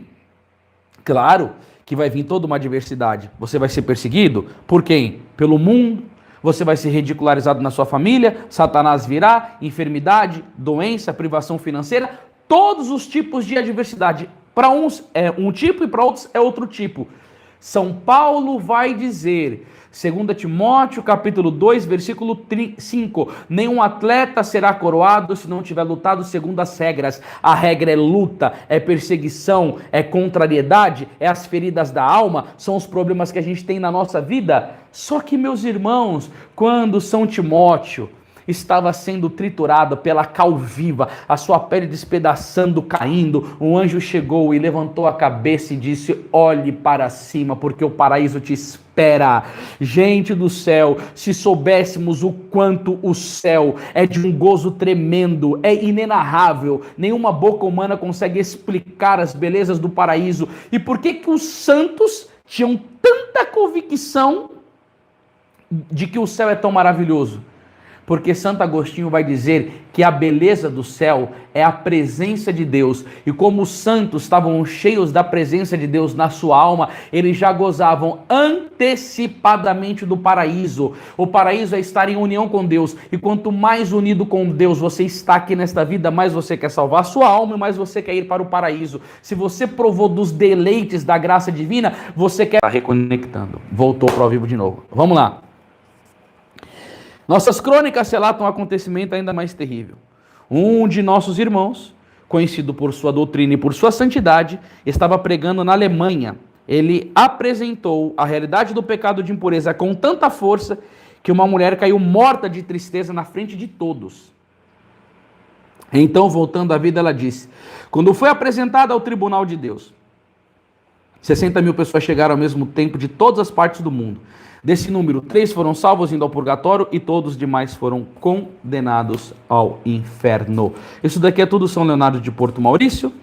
claro, que vai vir toda uma adversidade. Você vai ser perseguido? Por quem? Pelo mundo. Você vai ser ridicularizado na sua família, Satanás virá, enfermidade, doença, privação financeira, todos os tipos de adversidade. Para uns é um tipo e para outros é outro tipo. São Paulo vai dizer, 2 Timóteo, capítulo 2, versículo 5, nenhum atleta será coroado se não tiver lutado segundo as regras. A regra é luta, é perseguição, é contrariedade, é as feridas da alma, são os problemas que a gente tem na nossa vida. Só que, meus irmãos, quando São Timóteo estava sendo triturado pela cal viva, a sua pele despedaçando, caindo, um anjo chegou e levantou a cabeça e disse: olhe para cima, porque o paraíso te espera. Gente do céu, se soubéssemos o quanto o céu é de um gozo tremendo, é inenarrável, nenhuma boca humana consegue explicar as belezas do paraíso. E por que os santos tinham tanta convicção de que o céu é tão maravilhoso? Porque Santo Agostinho vai dizer que a beleza do céu é a presença de Deus. E como os santos estavam cheios da presença de Deus na sua alma, eles já gozavam antecipadamente do paraíso. O paraíso é estar em união com Deus. E quanto mais unido com Deus você está aqui nesta vida, mais você quer salvar a sua alma e mais você quer ir para o paraíso. Se você provou dos deleites da graça divina, você quer estar reconectando. Voltou para o vivo de novo. Vamos lá. Nossas crônicas relatam um acontecimento ainda mais terrível. Um de nossos irmãos, conhecido por sua doutrina e por sua santidade, estava pregando na Alemanha. Ele apresentou a realidade do pecado de impureza com tanta força que uma mulher caiu morta de tristeza na frente de todos. Então, voltando à vida, ela disse: quando foi apresentada ao tribunal de Deus, 60 mil pessoas chegaram ao mesmo tempo de todas as partes do mundo. Desse número, 3 foram salvos indo ao purgatório e todos os demais foram condenados ao inferno. Isso daqui é tudo São Leonardo de Porto Maurício.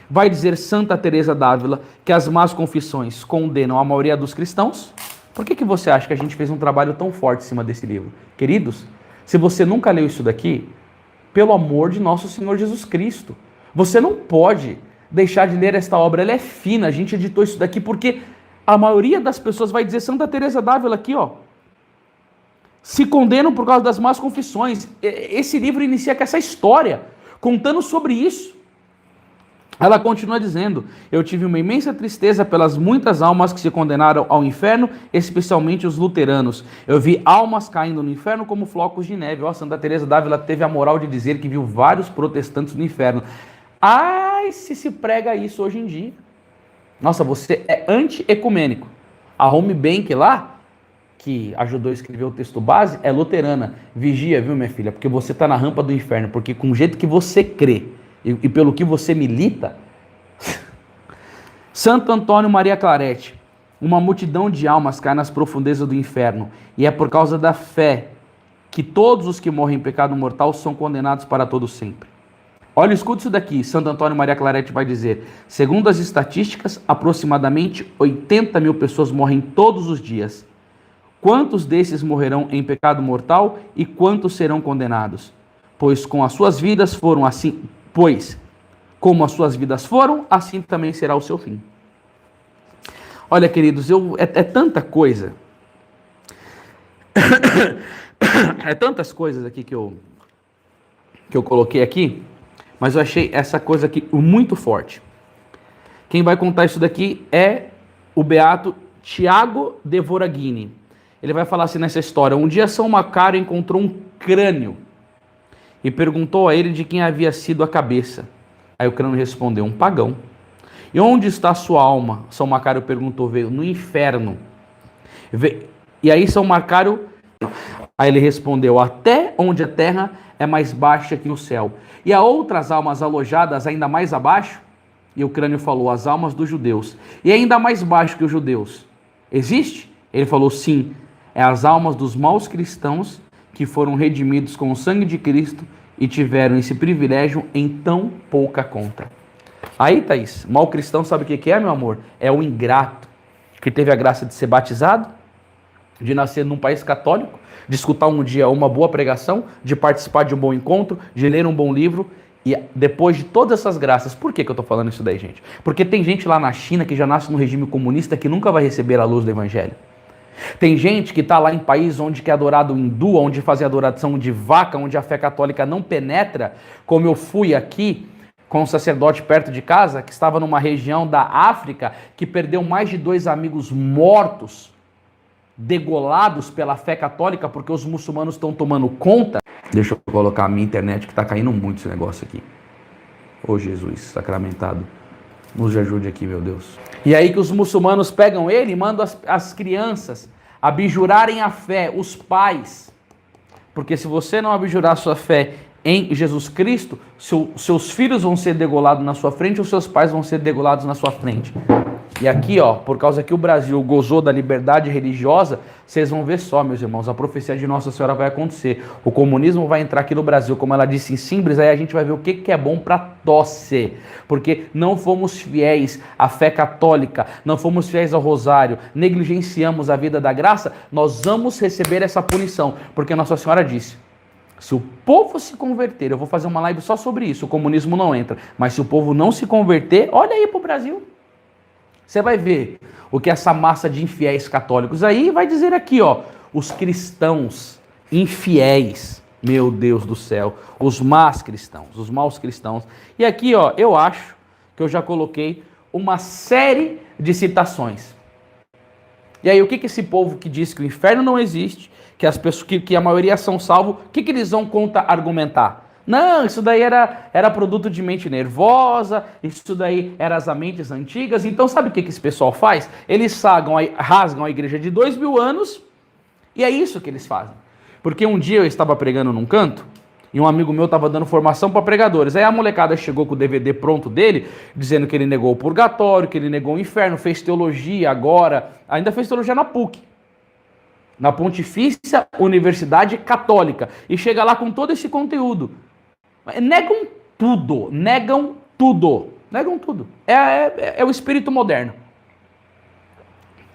Vai dizer Santa Teresa d'Ávila que as más confissões condenam a maioria dos cristãos. Por que você acha que a gente fez um trabalho tão forte em cima desse livro? Queridos, se você nunca leu isso daqui, pelo amor de nosso Senhor Jesus Cristo, você não pode deixar de ler esta obra. Ela é fina, a gente editou isso daqui porque a maioria das pessoas vai dizer Santa Teresa d'Ávila aqui, ó, se condenam por causa das más confissões. Esse livro inicia com essa história, contando sobre isso. Ela continua dizendo: eu tive uma imensa tristeza pelas muitas almas que se condenaram ao inferno, especialmente os luteranos. Eu vi almas caindo no inferno como flocos de neve. Ó, Santa Teresa d'Ávila teve a moral de dizer que viu vários protestantes no inferno. Ai, se prega isso hoje em dia. Nossa, você é anti-ecumênico. A Home Bank lá, que ajudou a escrever o texto base, é luterana. Vigia, viu, minha filha? Porque você está na rampa do inferno. Porque com o jeito que você crê e pelo que você milita... Santo Antônio Maria Clarete: uma multidão de almas cai nas profundezas do inferno, e é por causa da fé que todos os que morrem em pecado mortal são condenados para todo sempre. Olha, escuta isso daqui. Santo Antônio Maria Clarete vai dizer: segundo as estatísticas, aproximadamente 80 mil pessoas morrem todos os dias. Quantos desses morrerão em pecado mortal e quantos serão condenados? Pois como as suas vidas foram, assim também será o seu fim. Olha, queridos, é tanta coisa. É tantas coisas aqui que eu coloquei aqui, mas eu achei essa coisa aqui muito forte. Quem vai contar isso daqui é o beato Tiago de Voragine. Ele vai falar assim nessa história: um dia São Macário encontrou um crânio e perguntou a ele de quem havia sido a cabeça. Aí o crânio respondeu: um pagão. E onde está a sua alma? São Macário perguntou: veio no inferno. E aí São Macário, aí ele respondeu: até onde a terra é mais baixa que o céu. E há outras almas alojadas ainda mais abaixo? E o crânio falou: as almas dos judeus. E ainda mais baixo que os judeus existe? Ele falou: sim, é as almas dos maus cristãos que foram redimidos com o sangue de Cristo e tiveram esse privilégio em tão pouca conta. Aí, Thaís, mau cristão sabe o que é, meu amor? É o ingrato que teve a graça de ser batizado, de nascer num país católico, de escutar um dia uma boa pregação, de participar de um bom encontro, de ler um bom livro, e depois de todas essas graças. Por que eu estou falando isso daí, gente? Porque tem gente lá na China que já nasce no regime comunista que nunca vai receber a luz do evangelho. Tem gente que está lá em país onde que é adorado hindu, onde fazem adoração de vaca, onde a fé católica não penetra, como eu fui aqui com um sacerdote perto de casa, que estava numa região da África, que perdeu mais de 2 amigos mortos, degolados pela fé católica, porque os muçulmanos estão tomando conta. Deixa eu colocar a minha internet, que está caindo muito esse negócio aqui. Ô Jesus sacramentado, nos ajude aqui, meu Deus. E aí que os muçulmanos pegam ele e mandam as crianças abjurarem a fé, os pais. Porque se você não abjurar sua fé em Jesus Cristo, seus filhos vão ser degolados na sua frente, ou seus pais vão ser degolados na sua frente. E aqui, ó, por causa que o Brasil gozou da liberdade religiosa, vocês vão ver só, meus irmãos, a profecia de Nossa Senhora vai acontecer. O comunismo vai entrar aqui no Brasil, como ela disse em Simbres, aí a gente vai ver o que é bom para tosse. Porque não fomos fiéis à fé católica, não fomos fiéis ao rosário, negligenciamos a vida da graça, nós vamos receber essa punição. Porque Nossa Senhora disse: se o povo se converter, eu vou fazer uma live só sobre isso, o comunismo não entra, mas se o povo não se converter, olha aí pro Brasil. Você vai ver o que essa massa de infiéis católicos aí vai dizer aqui, ó, os cristãos infiéis, meu Deus do céu, os maus cristãos. E aqui, ó, eu acho que eu já coloquei uma série de citações. E aí, o que esse povo que diz que o inferno não existe, que as pessoas, que a maioria são salvos, o que eles vão contra-argumentar? Não, isso daí era produto de mente nervosa, isso daí eram as mentes antigas. Então sabe o que esse pessoal faz? Eles rasgam a igreja de 2000 anos e é isso que eles fazem. Porque um dia eu estava pregando num canto E um amigo meu estava dando formação para pregadores. Aí a molecada chegou com o DVD pronto dele, dizendo que ele negou o purgatório, que ele negou o inferno, fez teologia agora, ainda fez teologia na PUC, na Pontifícia Universidade Católica. E chega lá com todo esse conteúdo. Negam tudo, negam tudo, negam tudo. É o espírito moderno.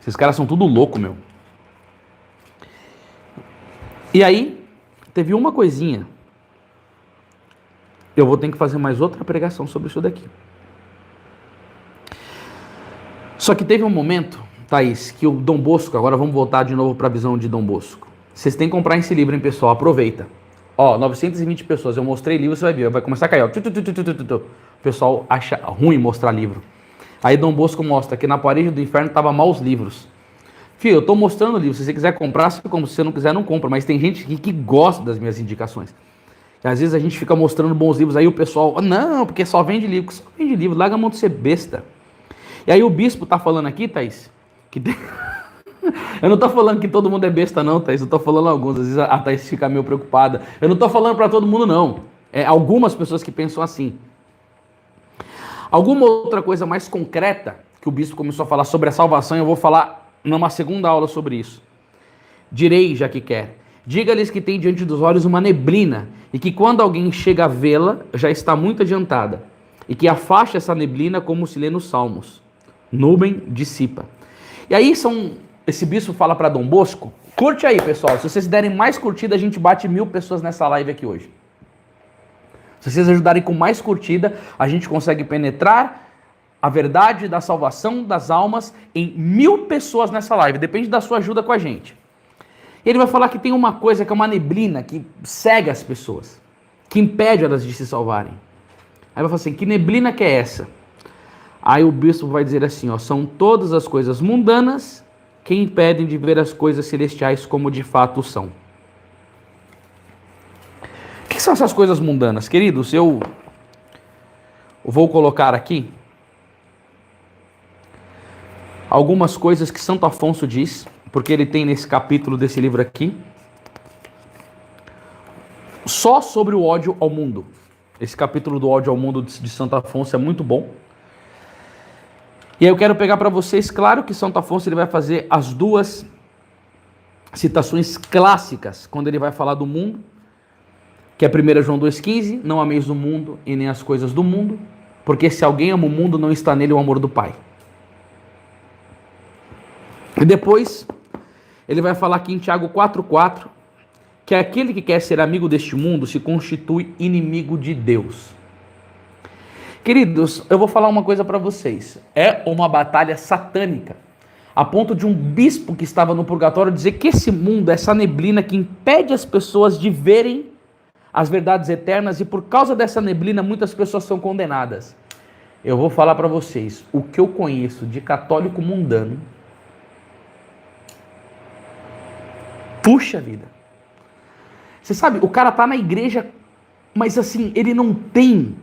Esses caras são tudo louco, meu. E aí, teve uma coisinha. Eu vou ter que fazer mais outra pregação sobre isso daqui. Só que teve um momento, Thaís, que o Dom Bosco, agora vamos voltar de novo para a visão de Dom Bosco. Vocês têm que comprar esse livro, hein, pessoal? Aproveita. Ó, 920 pessoas, eu mostrei livro, você vai ver, vai começar a cair, ó. O pessoal acha ruim mostrar livro. Aí Dom Bosco mostra que na parede do inferno estavam mal os livros. Filho, eu tô mostrando o livro, se você quiser comprar, se você não quiser, não compra. Mas tem gente que gosta das minhas indicações. E às vezes a gente fica mostrando bons livros, aí o pessoal, não, porque só vende livro. Só vende livro, larga a mão de ser besta. E aí o bispo tá falando aqui, Thaís, que tem... Eu não tô falando que todo mundo é besta não, Thaís, eu tô falando alguns, às vezes a Thaís fica meio preocupada. Eu não tô falando para todo mundo não, algumas pessoas que pensam assim. Alguma outra coisa mais concreta, que o bispo começou a falar sobre a salvação, eu vou falar numa segunda aula sobre isso. Direi, já que quer, diga-lhes que tem diante dos olhos uma neblina, e que quando alguém chega a vê-la, já está muito adiantada, e que afaste essa neblina como se lê nos Salmos. Nuvem dissipa. E aí esse bispo fala para Dom Bosco, curte aí, pessoal, se vocês derem mais curtida, a gente bate 1000 pessoas nessa live aqui hoje. Se vocês ajudarem com mais curtida, a gente consegue penetrar a verdade da salvação das almas em 1000 pessoas nessa live. Depende da sua ajuda com a gente. Ele vai falar que tem uma coisa que é uma neblina que cega as pessoas, que impede elas de se salvarem. Aí vai falar assim, que neblina que é essa? Aí o bispo vai dizer assim, ó, são todas as coisas mundanas que impedem de ver as coisas celestiais como de fato são. O que são essas coisas mundanas? Queridos, eu vou colocar aqui algumas coisas que Santo Afonso diz, porque ele tem nesse capítulo desse livro aqui, só sobre o ódio ao mundo. Esse capítulo do ódio ao mundo de Santo Afonso é muito bom. E aí eu quero pegar para vocês, claro que Santo Afonso ele vai fazer as duas citações clássicas, quando ele vai falar do mundo, que é 1 João 2,15, não ameis o mundo e nem as coisas do mundo, porque se alguém ama o mundo, não está nele o amor do Pai. E depois, ele vai falar aqui em Tiago 4,4, que aquele que quer ser amigo deste mundo se constitui inimigo de Deus. Queridos, eu vou falar uma coisa para vocês. É uma batalha satânica, a ponto de um bispo que estava no purgatório dizer que esse mundo, essa neblina que impede as pessoas de verem as verdades eternas, e por causa dessa neblina muitas pessoas são condenadas. Eu vou falar para vocês, o que eu conheço de católico mundano, puxa vida. Você sabe, o cara tá na igreja, mas assim, ele não tem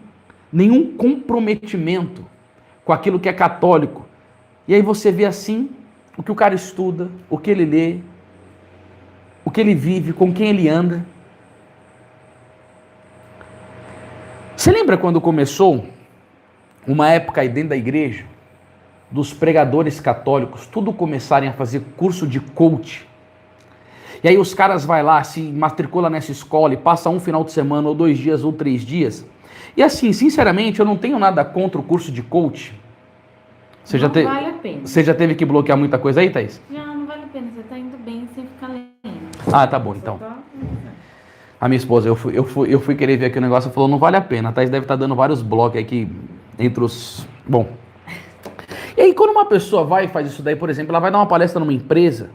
nenhum comprometimento com aquilo que é católico. E aí você vê assim, o que o cara estuda, o que ele lê, o que ele vive, com quem ele anda. Você lembra quando começou uma época aí dentro da igreja, dos pregadores católicos, tudo começarem a fazer curso de coach? E aí os caras vai lá, se matricula nessa escola e passa um final de semana, ou 2 dias, ou 3 dias. E assim, sinceramente, eu não tenho nada contra o curso de coach. Vale a pena. Você já teve que bloquear muita coisa aí, Thaís? Não vale a pena. Você tá indo bem sem ficar lendo. Ah, tá bom, então. A minha esposa, eu fui querer ver aqui o negócio e falou, não vale a pena. A Thaís deve estar dando vários blocos aqui entre os... Bom. E aí, quando uma pessoa vai e faz isso daí, por exemplo, ela vai dar uma palestra numa empresa,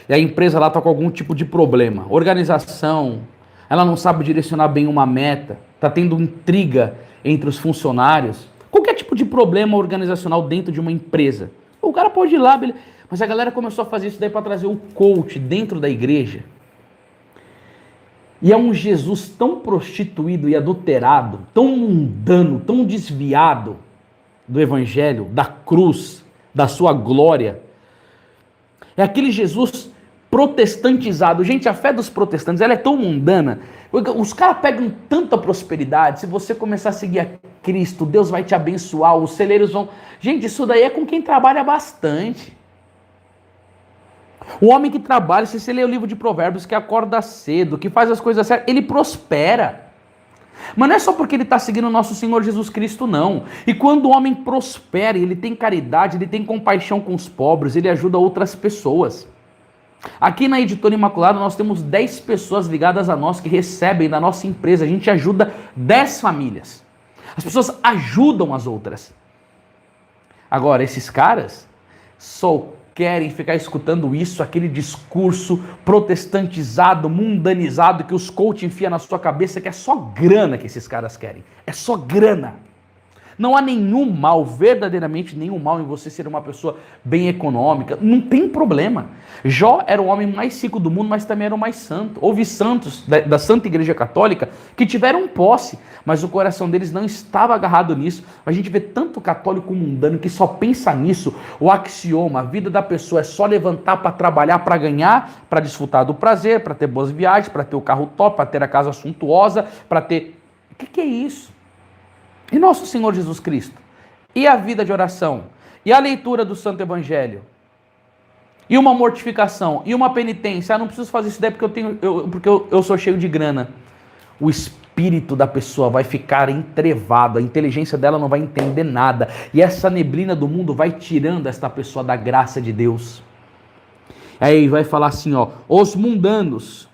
e a empresa lá está com algum tipo de problema. Organização, ela não sabe direcionar bem uma meta, está tendo intriga entre os funcionários. Qualquer tipo de problema organizacional dentro de uma empresa. O cara pode ir lá, beleza. Mas a galera começou a fazer isso daí para trazer o coach dentro da igreja. E é um Jesus tão prostituído e adulterado, tão mundano, tão desviado do evangelho, da cruz, da sua glória. É aquele Jesus protestantizado. Gente, a fé dos protestantes, ela é tão mundana. Os caras pegam tanta prosperidade. Se você começar a seguir a Cristo, Deus vai te abençoar, os celeiros vão... Gente, isso daí é com quem trabalha bastante. O homem que trabalha, se você ler o livro de Provérbios, que acorda cedo, que faz as coisas certas, ele prospera. Mas não é só porque ele está seguindo o nosso Senhor Jesus Cristo, não. E quando o homem prospera, ele tem caridade, ele tem compaixão com os pobres, ele ajuda outras pessoas. Aqui na Editora Imaculada nós temos 10 pessoas ligadas a nós que recebem da nossa empresa. A gente ajuda 10 famílias. As pessoas ajudam as outras. Agora, esses caras só querem ficar escutando isso, aquele discurso protestantizado, mundanizado, que os coach enfiam na sua cabeça, que é só grana que esses caras querem. É só grana. Não há nenhum mal, verdadeiramente nenhum mal em você ser uma pessoa bem econômica. Não tem problema. Jó era o homem mais rico do mundo, mas também era o mais santo. Houve santos da Santa Igreja Católica que tiveram posse, mas o coração deles não estava agarrado nisso. A gente vê tanto católico mundano que só pensa nisso. O axioma, a vida da pessoa é só levantar para trabalhar, para ganhar, para desfrutar do prazer, para ter boas viagens, para ter o carro top, para ter a casa suntuosa, para ter... O que é isso? E nosso Senhor Jesus Cristo? E a vida de oração? E a leitura do Santo Evangelho? E uma mortificação? E uma penitência? Ah, não preciso fazer isso daí porque eu sou cheio de grana. O espírito da pessoa vai ficar entrevado, a inteligência dela não vai entender nada. E essa neblina do mundo vai tirando esta pessoa da graça de Deus. Aí vai falar assim, ó, os mundanos...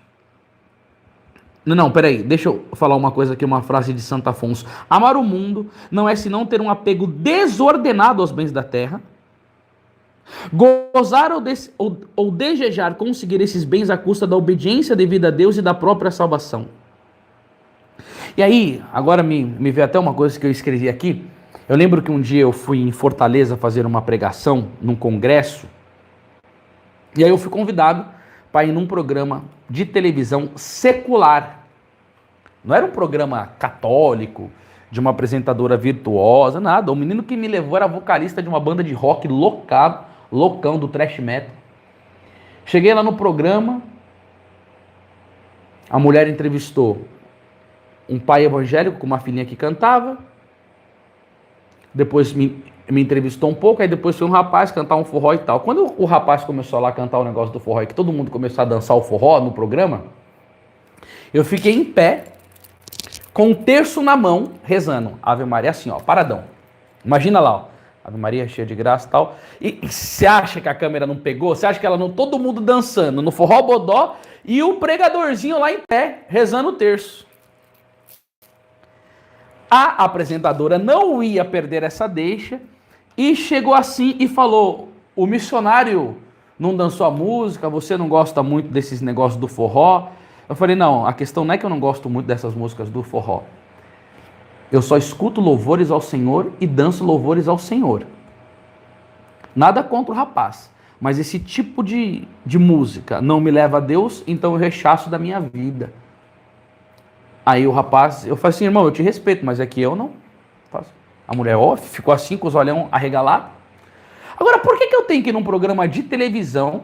Não, peraí, deixa eu falar uma coisa aqui, uma frase de Santo Afonso. Amar o mundo não é senão ter um apego desordenado aos bens da terra, gozar ou desejar conseguir esses bens à custa da obediência devida a Deus e da própria salvação. E aí, agora me veio até uma coisa que eu escrevi aqui. Eu lembro que um dia eu fui em Fortaleza fazer uma pregação num congresso, e aí eu fui convidado para ir num programa de televisão secular. Não era um programa católico, de uma apresentadora virtuosa, nada. O menino que me levou era vocalista de uma banda de rock loucão do thrash metal. Cheguei lá no programa, a mulher entrevistou um pai evangélico com uma filhinha que cantava, depois me entrevistou um pouco, aí depois foi um rapaz cantar um forró e tal. Quando o rapaz começou lá a cantar o negócio do forró e que todo mundo começou a dançar o forró no programa, eu fiquei em pé, com um terço na mão, rezando Ave Maria assim, ó, paradão. Imagina lá, ó, Ave Maria cheia de graça e tal. E você acha que a câmera não pegou? Você acha que ela não... Todo mundo dançando no forró bodó e o pregadorzinho lá em pé, rezando o terço. A apresentadora não ia perder essa deixa e chegou assim e falou, o missionário não dançou a música, você não gosta muito desses negócios do forró. Eu falei, não, a questão não é que eu não gosto muito dessas músicas do forró. Eu só escuto louvores ao Senhor e danço louvores ao Senhor. Nada contra o rapaz, mas esse tipo de música não me leva a Deus, então eu rechaço da minha vida. Aí o rapaz, eu falei assim, irmão, eu te respeito, mas aqui eu não faço. A mulher, ó, ficou assim com os olhão arregalados. Agora, por que eu tenho que ir num programa de televisão,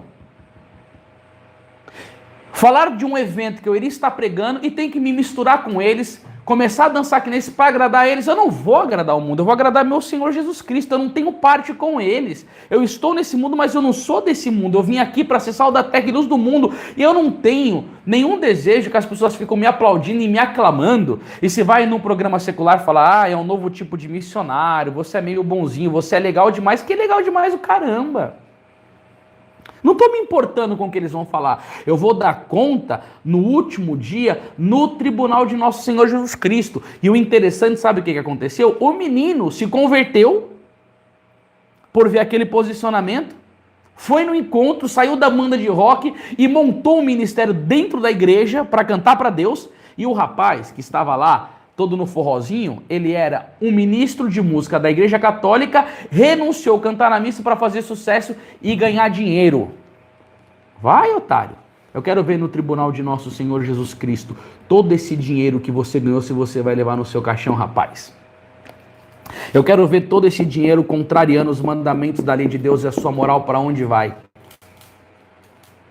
falar de um evento que eu iria estar pregando e tem que me misturar com eles, começar a dançar que nesse para agradar eles? Eu não vou agradar o mundo, eu vou agradar meu Senhor Jesus Cristo, eu não tenho parte com eles. Eu estou nesse mundo, mas eu não sou desse mundo. Eu vim aqui para ser sal da terra e luz do mundo, e eu não tenho nenhum desejo que as pessoas ficam me aplaudindo e me aclamando. E se vai num programa secular falar, ah, é um novo tipo de missionário, você é meio bonzinho, você é legal demais. Que legal demais o caramba! Não estou me importando com o que eles vão falar. Eu vou dar conta no último dia no tribunal de nosso Senhor Jesus Cristo. E o interessante, sabe o que aconteceu? O menino se converteu por ver aquele posicionamento, foi no encontro, saiu da banda de rock e montou um ministério dentro da igreja para cantar para Deus. E o rapaz que estava lá, todo no forrozinho, ele era um ministro de música da Igreja Católica, renunciou a cantar na missa para fazer sucesso e ganhar dinheiro. Vai, otário. Eu quero ver no tribunal de nosso Senhor Jesus Cristo todo esse dinheiro que você ganhou, se você vai levar no seu caixão, rapaz. Eu quero ver todo esse dinheiro contrariando os mandamentos da lei de Deus e a sua moral, para onde vai.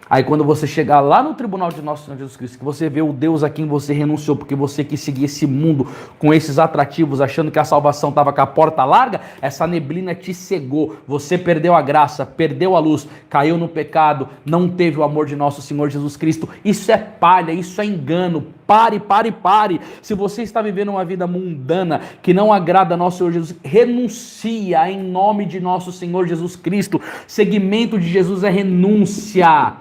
Aí quando você chegar lá no tribunal de nosso Senhor Jesus Cristo, que você vê o Deus a quem você renunciou, porque você quis seguir esse mundo com esses atrativos, achando que a salvação estava com a porta larga, essa neblina te cegou, você perdeu a graça, perdeu a luz, caiu no pecado, não teve o amor de nosso Senhor Jesus Cristo. Isso é palha, isso é engano. Pare. Se você está vivendo uma vida mundana que não agrada a nosso Senhor Jesus, renuncia em nome de nosso Senhor Jesus Cristo. Seguimento de Jesus é renúncia.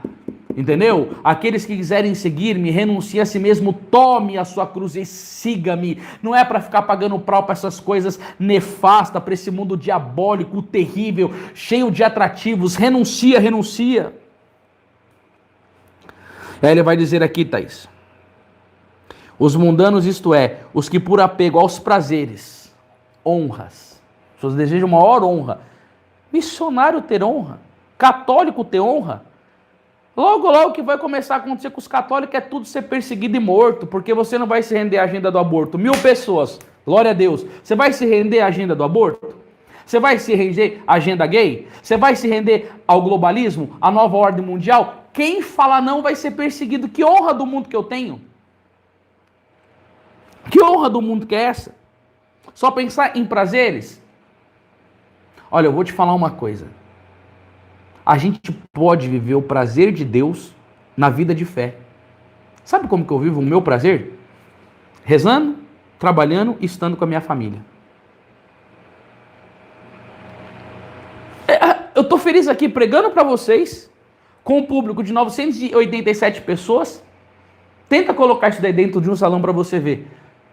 Entendeu? Aqueles que quiserem seguir-me, renuncie a si mesmo, tome a sua cruz e siga-me. Não é para ficar pagando pau para essas coisas nefastas, para esse mundo diabólico, terrível, cheio de atrativos. Renuncia. Aí ele vai dizer aqui, Thaís: os mundanos, isto é, os que por apego aos prazeres, honras, as pessoas desejam maior honra. Missionário ter honra, católico ter honra. Logo o que vai começar a acontecer com os católicos é tudo ser perseguido e morto, porque você não vai se render à agenda do aborto. 1000 pessoas, glória a Deus. Você vai se render à agenda do aborto? Você vai se render à agenda gay? Você vai se render ao globalismo, à nova ordem mundial? Quem fala não vai ser perseguido. Que honra do mundo que eu tenho? Que honra do mundo que é essa? Só pensar em prazeres? Olha, eu vou te falar uma coisa. A gente pode viver o prazer de Deus na vida de fé. Sabe como que eu vivo o meu prazer? Rezando, trabalhando e estando com a minha família. Eu estou feliz aqui pregando para vocês, com um público de 987 pessoas. Tenta colocar isso daí dentro de um salão para você ver.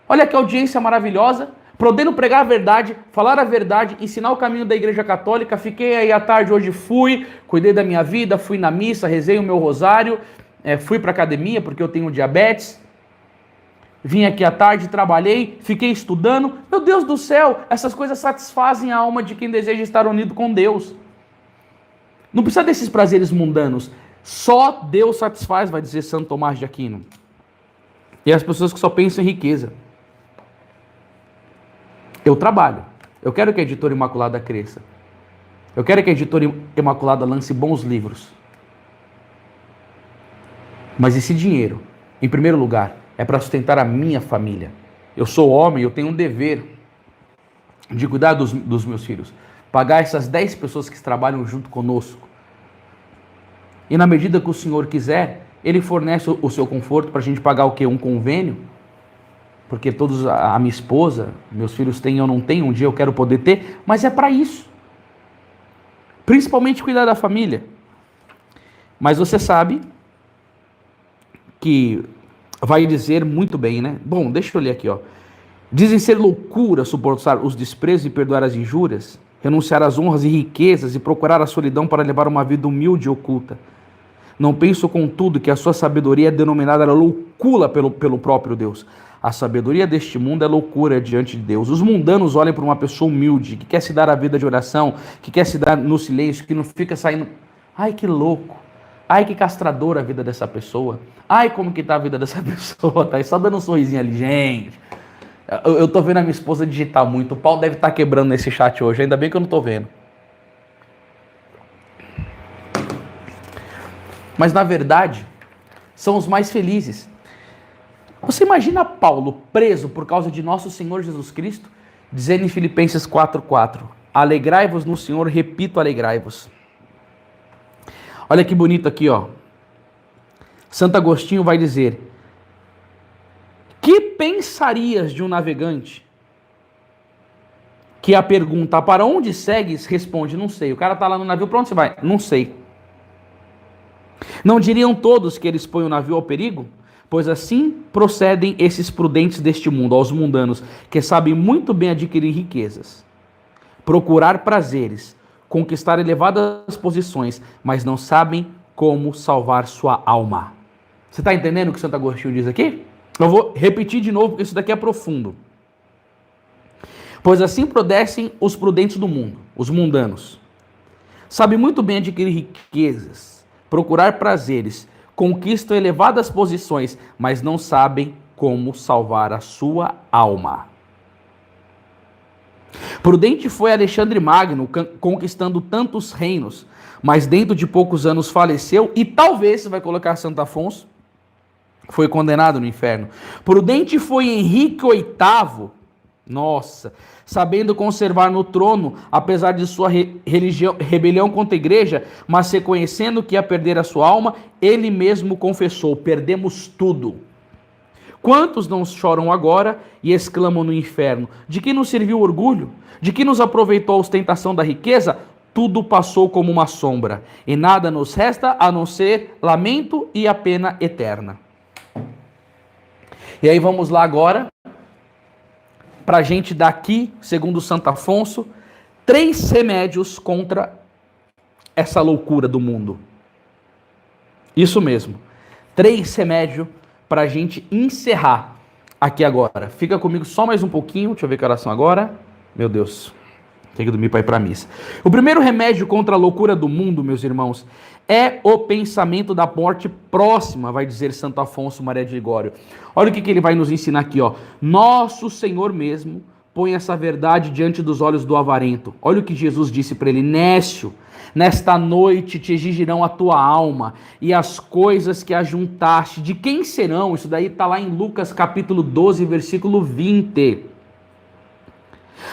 Olha que audiência maravilhosa. Podendo pregar a verdade, falar a verdade, ensinar o caminho da Igreja Católica. Fiquei aí à tarde, hoje cuidei da minha vida, fui na missa, rezei o meu rosário, fui para academia porque eu tenho diabetes. Vim aqui à tarde, trabalhei, fiquei estudando. Meu Deus do céu, essas coisas satisfazem a alma de quem deseja estar unido com Deus. Não precisa desses prazeres mundanos. Só Deus satisfaz, vai dizer Santo Tomás de Aquino. E as pessoas que só pensam em riqueza. Eu trabalho. Eu quero que a Editora Imaculada cresça. Eu quero que a Editora Imaculada lance bons livros. Mas esse dinheiro, em primeiro lugar, é para sustentar a minha família. Eu sou homem, eu tenho um dever de cuidar dos meus filhos. Pagar essas 10 pessoas que trabalham junto conosco. E na medida que o Senhor quiser, Ele fornece o seu conforto para a gente pagar o quê? Um convênio? Porque todos, a minha esposa, meus filhos têm, eu não tenho, um dia eu quero poder ter, mas é para isso. Principalmente cuidar da família. Mas você sabe que vai dizer muito bem, né? Bom, deixa eu ler aqui, ó. Dizem ser loucura suportar os desprezos e perdoar as injúrias, renunciar às honras e riquezas e procurar a solidão para levar uma vida humilde e oculta. Não penso, contudo, que a sua sabedoria é denominada loucura pelo próprio Deus. A sabedoria deste mundo é loucura diante de Deus. Os mundanos olham para uma pessoa humilde, que quer se dar a vida de oração, que quer se dar no silêncio, que não fica saindo... Ai, que louco! Ai, que castradora a vida dessa pessoa! Ai, como que tá a vida dessa pessoa! Tá só dando um sorrisinho ali, gente! Eu tô vendo a minha esposa digitar muito. O pau deve estar quebrando nesse chat hoje. Ainda bem que eu não tô vendo. Mas, na verdade, são os mais felizes. Você imagina Paulo preso por causa de nosso Senhor Jesus Cristo, dizendo em Filipenses 4:4, alegrai-vos no Senhor, repito, alegrai-vos. Olha que bonito aqui, ó. Santo Agostinho vai dizer, que pensarias de um navegante que a pergunta, para onde segues, responde, não sei. O cara está lá no navio, para onde você vai? Não sei. Não diriam todos que ele expõe o navio ao perigo? Pois assim procedem esses prudentes deste mundo, aos mundanos, que sabem muito bem adquirir riquezas, procurar prazeres, conquistar elevadas posições, mas não sabem como salvar sua alma. Você está entendendo o que Santo Agostinho diz aqui? Eu vou repetir de novo, porque isso daqui é profundo. Pois assim procedem os prudentes do mundo, os mundanos. Sabem muito bem adquirir riquezas, procurar prazeres, conquistam elevadas posições, mas não sabem como salvar a sua alma. Prudente foi Alexandre Magno, conquistando tantos reinos, mas dentro de poucos anos faleceu e talvez, vai colocar Santo Afonso, foi condenado no inferno. Prudente foi Henrique VIII, nossa, sabendo conservar no trono, apesar de sua rebelião contra a igreja, mas reconhecendo que ia perder a sua alma, ele mesmo confessou: perdemos tudo. Quantos não choram agora e exclamam no inferno: de que nos serviu o orgulho? De que nos aproveitou a ostentação da riqueza? Tudo passou como uma sombra, e nada nos resta a não ser lamento e a pena eterna. E aí vamos lá agora, para a gente dar aqui, segundo Santo Afonso, 3 remédios contra essa loucura do mundo. Isso mesmo, 3 remédios para a gente encerrar aqui agora. Fica comigo só mais um pouquinho, deixa eu ver que horas são agora. Meu Deus, tenho que dormir para ir para a missa. O primeiro remédio contra a loucura do mundo, meus irmãos, é o pensamento da morte próxima, vai dizer Santo Afonso Maria de Ligório. Olha o que ele vai nos ensinar aqui, ó. Nosso Senhor mesmo põe essa verdade diante dos olhos do avarento. Olha o que Jesus disse para ele: Nécio, nesta noite te exigirão a tua alma e as coisas que ajuntaste. De quem serão? Isso daí está lá em Lucas capítulo 12, versículo 20.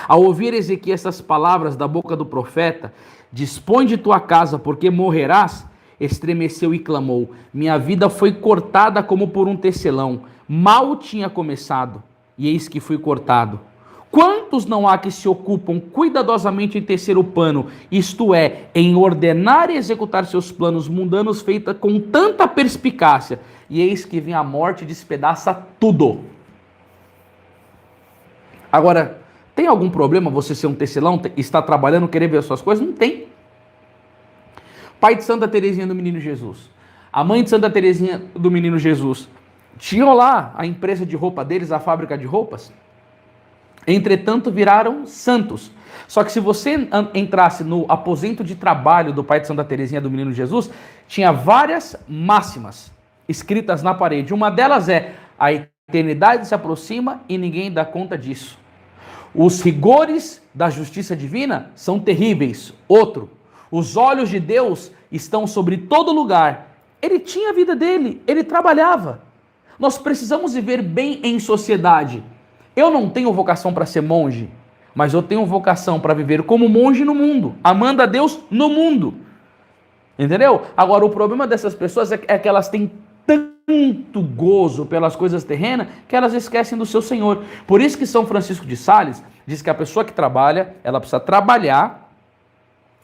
Ao ouvir Ezequias essas palavras da boca do profeta: dispõe de tua casa, porque morrerás, estremeceu e clamou: minha vida foi cortada como por um tecelão, mal tinha começado, e eis que fui cortado. Quantos não há que se ocupam cuidadosamente em tecer o pano, isto é, em ordenar e executar seus planos mundanos feita com tanta perspicácia, e eis que vem a morte e despedaça tudo. Agora, tem algum problema você ser um tecelão, estar trabalhando, querer ver as suas coisas? Não tem. Pai de Santa Teresinha do Menino Jesus, a mãe de Santa Teresinha do Menino Jesus, tinham lá a empresa de roupa deles, a fábrica de roupas. Entretanto, viraram santos. Só que se você entrasse no aposento de trabalho do pai de Santa Teresinha do Menino Jesus, tinha várias máximas escritas na parede. Uma delas é: a eternidade se aproxima e ninguém dá conta disso. Os rigores da justiça divina são terríveis. Outro: os olhos de Deus estão sobre todo lugar. Ele tinha a vida dele, ele trabalhava. Nós precisamos viver bem em sociedade. Eu não tenho vocação para ser monge, mas eu tenho vocação para viver como monge no mundo, amando a Deus no mundo. Entendeu? Agora, o problema dessas pessoas é que elas têm tanto gozo pelas coisas terrenas que elas esquecem do seu Senhor. Por isso que São Francisco de Sales diz que a pessoa que trabalha, ela precisa trabalhar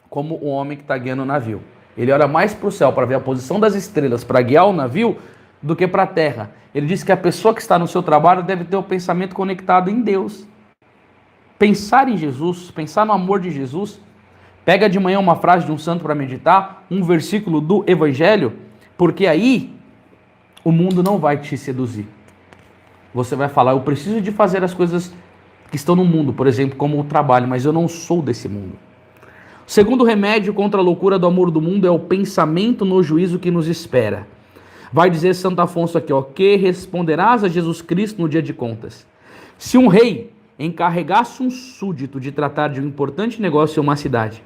como o homem que está guiando o navio. Ele olha mais para o céu para ver a posição das estrelas, para guiar o navio, do que para a terra. Ele diz que a pessoa que está no seu trabalho deve ter o pensamento conectado em Deus. Pensar em Jesus, pensar no amor de Jesus. Pega de manhã uma frase de um santo para meditar, um versículo do Evangelho, porque aí o mundo não vai te seduzir. Você vai falar: eu preciso de fazer as coisas que estão no mundo, por exemplo, como o trabalho, mas eu não sou desse mundo. O segundo remédio contra a loucura do amor do mundo é o pensamento no juízo que nos espera. Vai dizer Santo Afonso aqui, ó: que responderás a Jesus Cristo no dia de contas. Se um rei encarregasse um súdito de tratar de um importante negócio em uma cidade,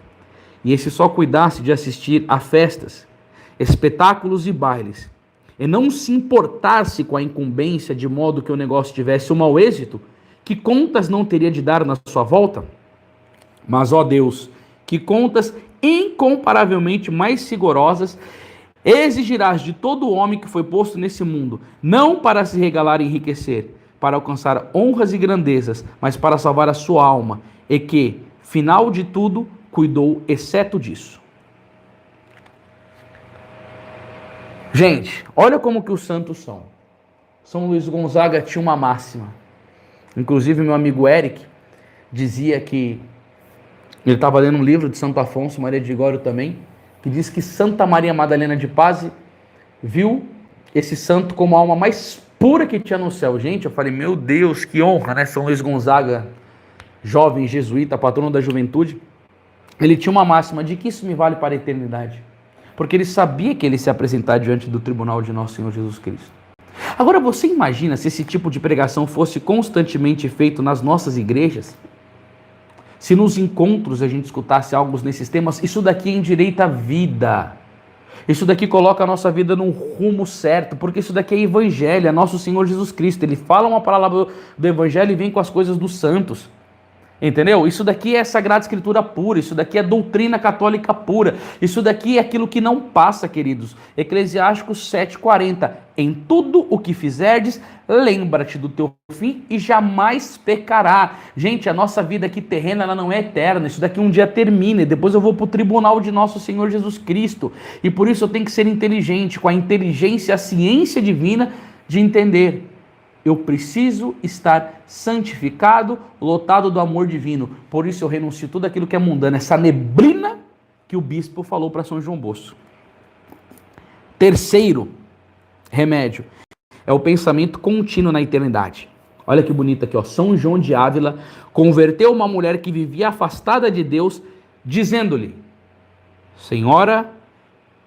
e esse só cuidasse de assistir a festas, espetáculos e bailes, e não se importasse com a incumbência de modo que o negócio tivesse um mau êxito, que contas não teria de dar na sua volta? Mas, ó Deus, que contas incomparavelmente mais rigorosas exigirás de todo homem que foi posto nesse mundo, não para se regalar e enriquecer, para alcançar honras e grandezas, mas para salvar a sua alma, e que, final de tudo, cuidou exceto disso. Gente, olha como que os santos são. São Luís Gonzaga tinha uma máxima. Inclusive, meu amigo Eric dizia que ele estava lendo um livro de Santo Afonso Maria de Ligório também, que diz que Santa Maria Madalena de Paz viu esse santo como a alma mais pura que tinha no céu. Gente, eu falei: meu Deus, que honra, né? São Luís Gonzaga, jovem jesuíta, patrono da juventude. Ele tinha uma máxima de que isso me vale para a eternidade. Porque ele sabia que ele se apresentar diante do tribunal de nosso Senhor Jesus Cristo. Agora, você imagina se esse tipo de pregação fosse constantemente feito nas nossas igrejas? Se nos encontros a gente escutasse algo nesses temas, isso daqui endireita a vida. Isso daqui coloca a nossa vida num rumo certo, porque isso daqui é evangelho, é nosso Senhor Jesus Cristo. Ele fala uma palavra do evangelho e vem com as coisas dos santos. Entendeu? Isso daqui é Sagrada Escritura pura, isso daqui é doutrina católica pura, isso daqui é aquilo que não passa, queridos. Eclesiásticos 7,40. Em tudo o que fizerdes, lembra-te do teu fim e jamais pecará. Gente, a nossa vida aqui terrena, ela não é eterna, isso daqui um dia termina, e depois eu vou para o tribunal de nosso Senhor Jesus Cristo. E por isso eu tenho que ser inteligente, com a inteligência, a ciência divina de entender. Eu preciso estar santificado, lotado do amor divino. Por isso eu renuncio tudo aquilo que é mundano, essa neblina que o bispo falou para São João Bosco. Terceiro remédio é o pensamento contínuo na eternidade. Olha que bonito aqui, ó. São João de Ávila converteu uma mulher que vivia afastada de Deus, dizendo-lhe: Senhora,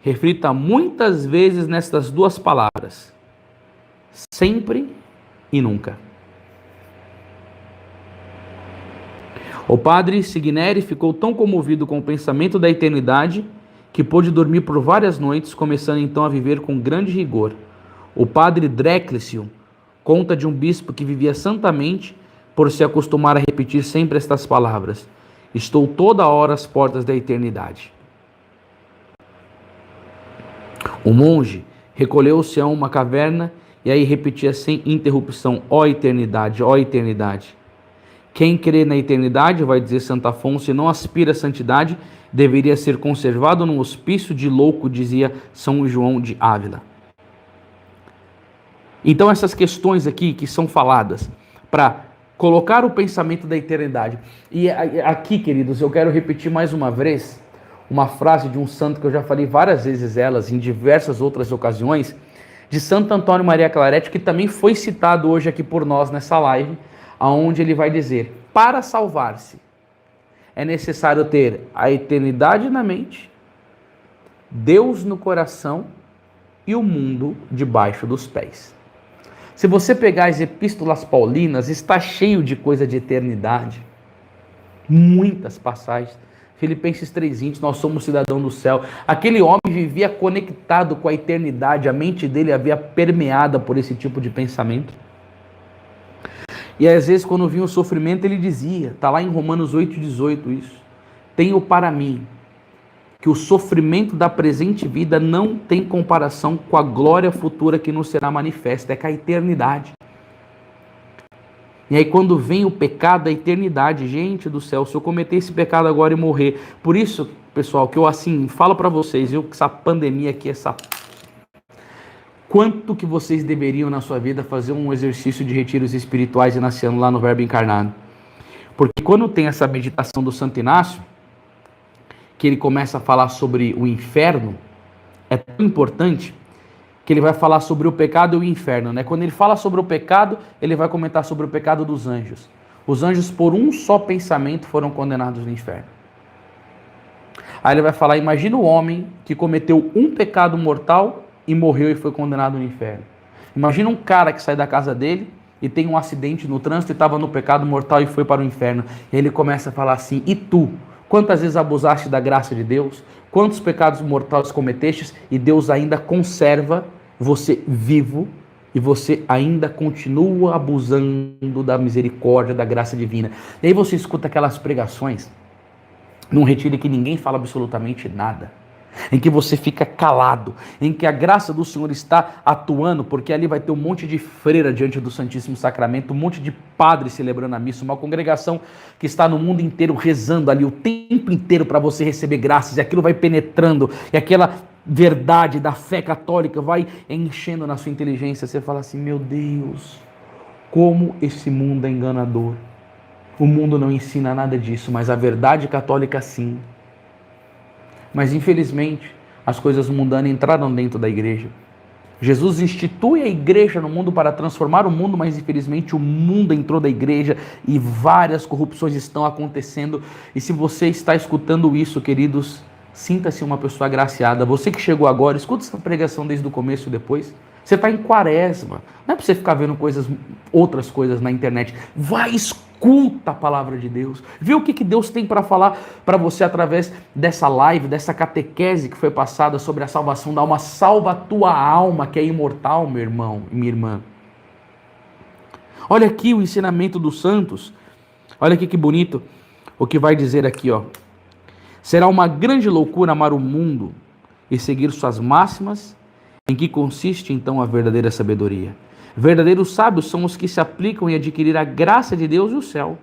reflita muitas vezes nestas duas palavras: sempre e nunca. O padre Signeri ficou tão comovido com o pensamento da eternidade que pôde dormir por várias noites, começando então a viver com grande rigor. O padre Dreclesio conta de um bispo que vivia santamente por se acostumar a repetir sempre estas palavras: estou toda hora às portas da eternidade. O monge recolheu-se a uma caverna e aí repetia sem interrupção: ó eternidade, ó eternidade. Quem crê na eternidade, vai dizer Santo Afonso, e não aspira à santidade, deveria ser conservado num hospício de louco, dizia São João de Ávila. Então essas questões aqui que são faladas para colocar o pensamento da eternidade. E aqui, queridos, eu quero repetir mais uma vez uma frase de um santo que eu já falei várias vezes elas, em diversas outras ocasiões, de Santo Antônio Maria Claret, que também foi citado hoje aqui por nós nessa live, aonde ele vai dizer: para salvar-se é necessário ter a eternidade na mente, Deus no coração e o mundo debaixo dos pés. Se você pegar as epístolas paulinas, está cheio de coisa de eternidade, muitas passagens. Filipenses 3:20, nós somos cidadãos do céu. Aquele homem vivia conectado com a eternidade, a mente dele havia permeada por esse tipo de pensamento. E às vezes quando vinha o sofrimento ele dizia, está lá em Romanos 8:18 isso: tenho para mim que o sofrimento da presente vida não tem comparação com a glória futura que nos será manifesta, é com a eternidade. E aí quando vem o pecado, a eternidade, gente do céu, se eu cometer esse pecado agora e morrer. Por isso, pessoal, que eu assim falo para vocês, viu, que essa pandemia aqui, quanto que vocês deveriam na sua vida fazer um exercício de retiros espirituais e nascendo lá no Verbo Encarnado. Porque quando tem essa meditação do Santo Inácio, que ele começa a falar sobre o inferno, é tão importante que ele vai falar sobre o pecado e o inferno, né? Quando ele fala sobre o pecado, ele vai comentar sobre o pecado dos anjos. Os anjos, por um só pensamento, foram condenados no inferno. Aí ele vai falar: imagina o homem que cometeu um pecado mortal e morreu e foi condenado no inferno. Imagina um cara que sai da casa dele e tem um acidente no trânsito e estava no pecado mortal e foi para o inferno. E ele começa a falar assim: e tu? Quantas vezes abusaste da graça de Deus? Quantos pecados mortais cometestes? E Deus ainda conserva você vivo e você ainda continua abusando da misericórdia, da graça divina. E aí você escuta aquelas pregações num retiro que ninguém fala absolutamente nada, em que você fica calado, em que a graça do Senhor está atuando, porque ali vai ter um monte de freira diante do Santíssimo Sacramento, um monte de padre celebrando a missa, uma congregação que está no mundo inteiro rezando ali o tempo inteiro para você receber graças, e aquilo vai penetrando, e aquela verdade da fé católica vai enchendo na sua inteligência. Você fala assim: meu Deus, como esse mundo é enganador. O mundo não ensina nada disso, mas a verdade católica sim. Mas infelizmente as coisas mundanas entraram dentro da igreja. Jesus institui a igreja no mundo para transformar o mundo, mas infelizmente o mundo entrou da igreja e várias corrupções estão acontecendo. E se você está escutando isso, queridos, sinta-se uma pessoa agraciada. Você que chegou agora, escuta essa pregação desde o começo e depois. Você está em quaresma, não é para você ficar vendo outras coisas na internet. Vai, escuta escuta a palavra de Deus, vê o que Deus tem para falar para você através dessa live, dessa catequese que foi passada sobre a salvação da alma. Salva a tua alma, que é imortal, meu irmão e minha irmã. Olha aqui o ensinamento dos santos. Olha aqui que bonito o que vai dizer aqui, ó. Será uma grande loucura amar o mundo e seguir suas máximas. Em que consiste então a verdadeira sabedoria? Verdadeiros sábios são os que se aplicam em adquirir a graça de Deus e o céu.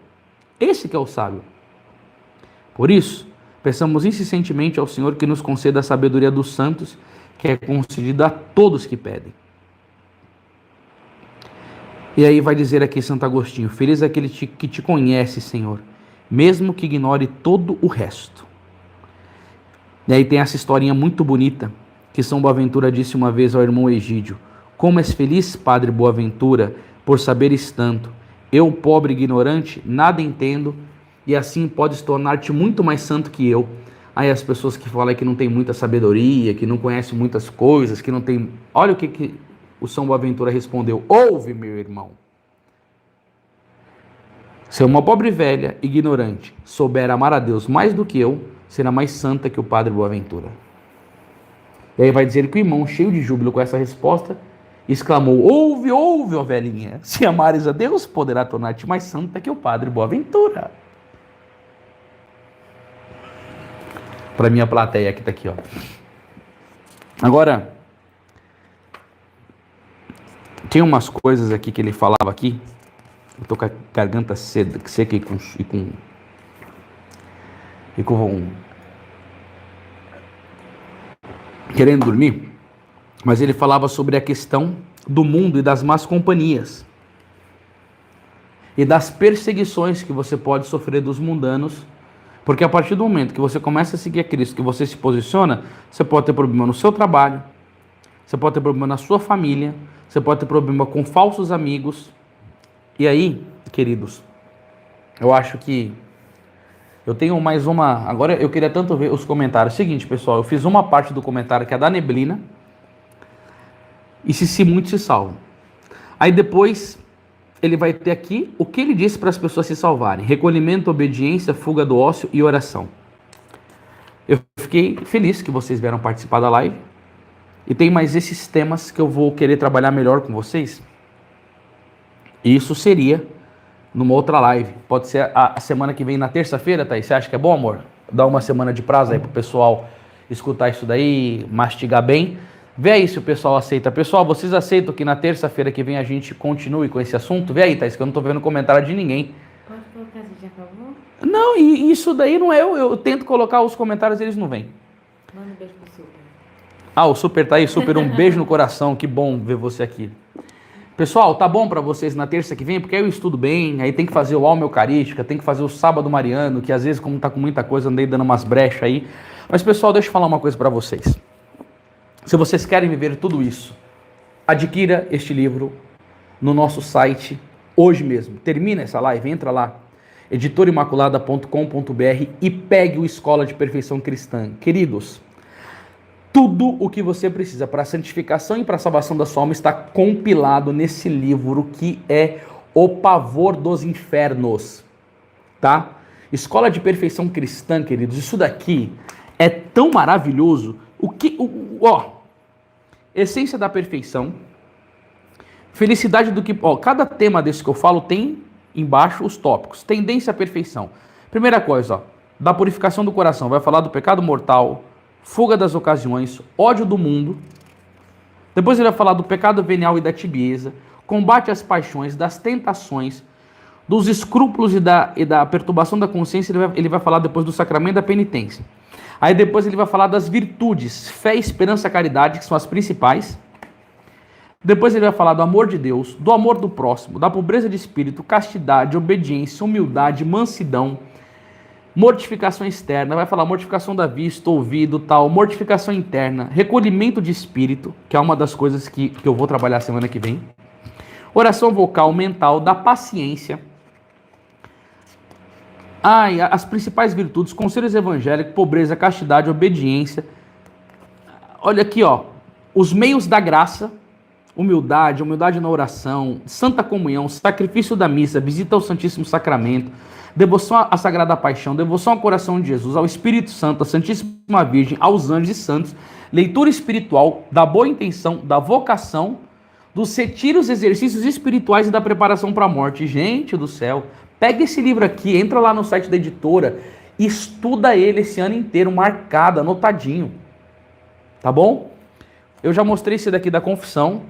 Esse que é o sábio. Por isso, peçamos insistentemente ao Senhor que nos conceda a sabedoria dos santos, que é concedida a todos que pedem. E aí vai dizer aqui Santo Agostinho: feliz é aquele que te conhece, Senhor, mesmo que ignore todo o resto. E aí tem essa historinha muito bonita, que São Boaventura disse uma vez ao irmão Egídio: como és feliz, Padre Boaventura, por saberes tanto. Eu, pobre ignorante, nada entendo, e assim podes tornar-te muito mais santo que eu. Aí as pessoas que falam que não tem muita sabedoria, que não conhecem muitas coisas, que não tem... Olha o que o São Boaventura respondeu: ouve, meu irmão. Se uma pobre velha, ignorante, souber amar a Deus mais do que eu, será mais santa que o Padre Boaventura. E aí vai dizer que o irmão, cheio de júbilo com essa resposta, exclamou: ouve, ouve, ó velhinha, se amares a Deus, poderá tornar-te mais santa que o Padre Boaventura. Para minha plateia que está aqui, ó. Agora, tem umas coisas aqui que ele falava aqui. Eu tô com a garganta seca e com querendo dormir. Mas ele falava sobre a questão do mundo e das más companhias. E das perseguições que você pode sofrer dos mundanos. Porque a partir do momento que você começa a seguir a Cristo, que você se posiciona, você pode ter problema no seu trabalho, você pode ter problema na sua família, você pode ter problema com falsos amigos. E aí, queridos, eu acho que eu tenho mais uma... Agora eu queria tanto ver os comentários. Seguinte, pessoal, eu fiz uma parte do comentário que é da Neblina. E se muitos se salvam. Aí depois ele vai ter aqui o que ele disse para as pessoas se salvarem: recolhimento, obediência, fuga do ócio e oração. Eu fiquei feliz que vocês vieram participar da live. E tem mais esses temas que eu vou querer trabalhar melhor com vocês. E isso seria numa outra live. Pode ser a semana que vem, na terça-feira, Thaís? Você acha que é bom, amor? Dá uma semana de prazo aí pro pessoal escutar isso daí, mastigar bem. Vê aí se o pessoal aceita. Pessoal, vocês aceitam que na terça-feira que vem a gente continue com esse assunto? Vê aí, Thaís, que eu não tô vendo comentário de ninguém. Pode colocar, você já acabou? Não, e isso daí não é eu tento colocar os comentários e eles não vêm. Manda um beijo pro Super. Ah, o Super tá aí, Super, um beijo no coração, que bom ver você aqui. Pessoal, tá bom pra vocês na terça que vem? Porque aí eu estudo bem, aí tem que fazer o alma eucarística, tem que fazer o sábado mariano, que às vezes, como tá com muita coisa, andei dando umas brechas aí. Mas, pessoal, deixa eu falar uma coisa pra vocês. Se vocês querem viver tudo isso, adquira este livro no nosso site hoje mesmo. Termina essa live, entra lá, editorimaculada.com.br e pegue o Escola de Perfeição Cristã. Queridos, tudo o que você precisa para a santificação e para a salvação da sua alma está compilado nesse livro que é O Pavor dos Infernos, tá? Escola de Perfeição Cristã, queridos, isso daqui é tão maravilhoso. Essência da perfeição, felicidade do que... cada tema desse que eu falo tem embaixo os tópicos. Tendência à perfeição. Primeira coisa, da purificação do coração. Vai falar do pecado mortal, fuga das ocasiões, ódio do mundo. Depois ele vai falar do pecado venial e da tibieza, combate às paixões, das tentações, dos escrúpulos e da perturbação da consciência. Ele vai falar depois do sacramento da penitência. Aí depois ele vai falar das virtudes, fé, esperança e caridade, que são as principais. Depois ele vai falar do amor de Deus, do amor do próximo, da pobreza de espírito, castidade, obediência, humildade, mansidão, mortificação externa. Vai falar mortificação da vista, ouvido, tal, mortificação interna, recolhimento de espírito, que é uma das coisas que eu vou trabalhar semana que vem. Oração vocal, mental, da paciência. As principais virtudes, conselhos evangélicos, pobreza, castidade, obediência. Olha aqui, ó, os meios da graça, humildade, humildade na oração, santa comunhão, sacrifício da missa, visita ao Santíssimo Sacramento, devoção à Sagrada Paixão, devoção ao coração de Jesus, ao Espírito Santo, à Santíssima Virgem, aos anjos e santos, leitura espiritual, da boa intenção, da vocação, dos retiros, exercícios espirituais e da preparação para a morte. Gente do céu, pega esse livro aqui, entra lá no site da editora, estuda ele esse ano inteiro, marcado, anotadinho. Tá bom? Eu já mostrei esse daqui da confissão.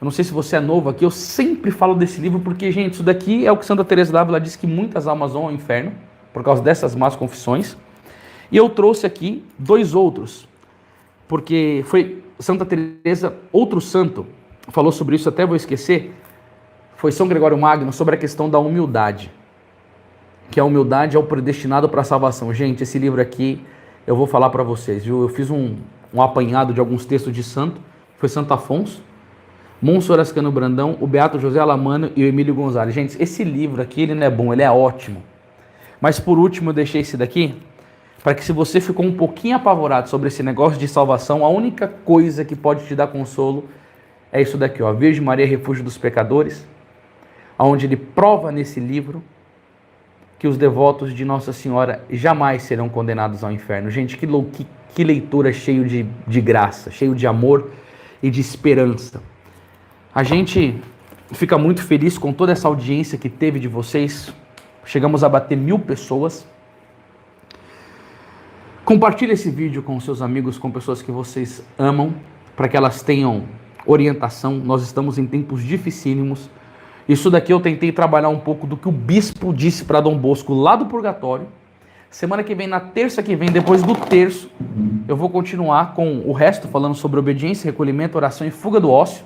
Eu não sei se você é novo aqui, eu sempre falo desse livro porque, gente, isso daqui é o que Santa Teresa d'Ávila diz que muitas almas vão ao inferno por causa dessas más confissões. E eu trouxe aqui 2 outros, porque foi Santa Teresa, outro santo, falou sobre isso, até vou esquecer, foi São Gregório Magno, sobre a questão da humildade, que a humildade é o predestinado para a salvação. Gente, esse livro aqui, eu vou falar para vocês, viu? Eu fiz um apanhado de alguns textos de santo, foi Santo Afonso, Monsenhor Ascano Brandão, o Beato José Alamano e o Emílio Gonzalez. Gente, esse livro aqui, ele não é bom, ele é ótimo. Mas por último, eu deixei esse daqui, para que se você ficou um pouquinho apavorado sobre esse negócio de salvação, a única coisa que pode te dar consolo é isso daqui, ó, Virgem Maria, Refúgio dos Pecadores, onde ele prova nesse livro que os devotos de Nossa Senhora jamais serão condenados ao inferno. Gente, que leitura cheio de graça, cheio de amor e de esperança. A gente fica muito feliz com toda essa audiência que teve de vocês. Chegamos a bater 1000 pessoas. Compartilhe esse vídeo com seus amigos, com pessoas que vocês amam, para que elas tenham orientação. Nós estamos em tempos dificílimos. Isso daqui eu tentei trabalhar um pouco do que o bispo disse para Dom Bosco lá do purgatório. Semana que vem, na terça que vem, depois do terço, eu vou continuar com o resto, falando sobre obediência, recolhimento, oração e fuga do ócio.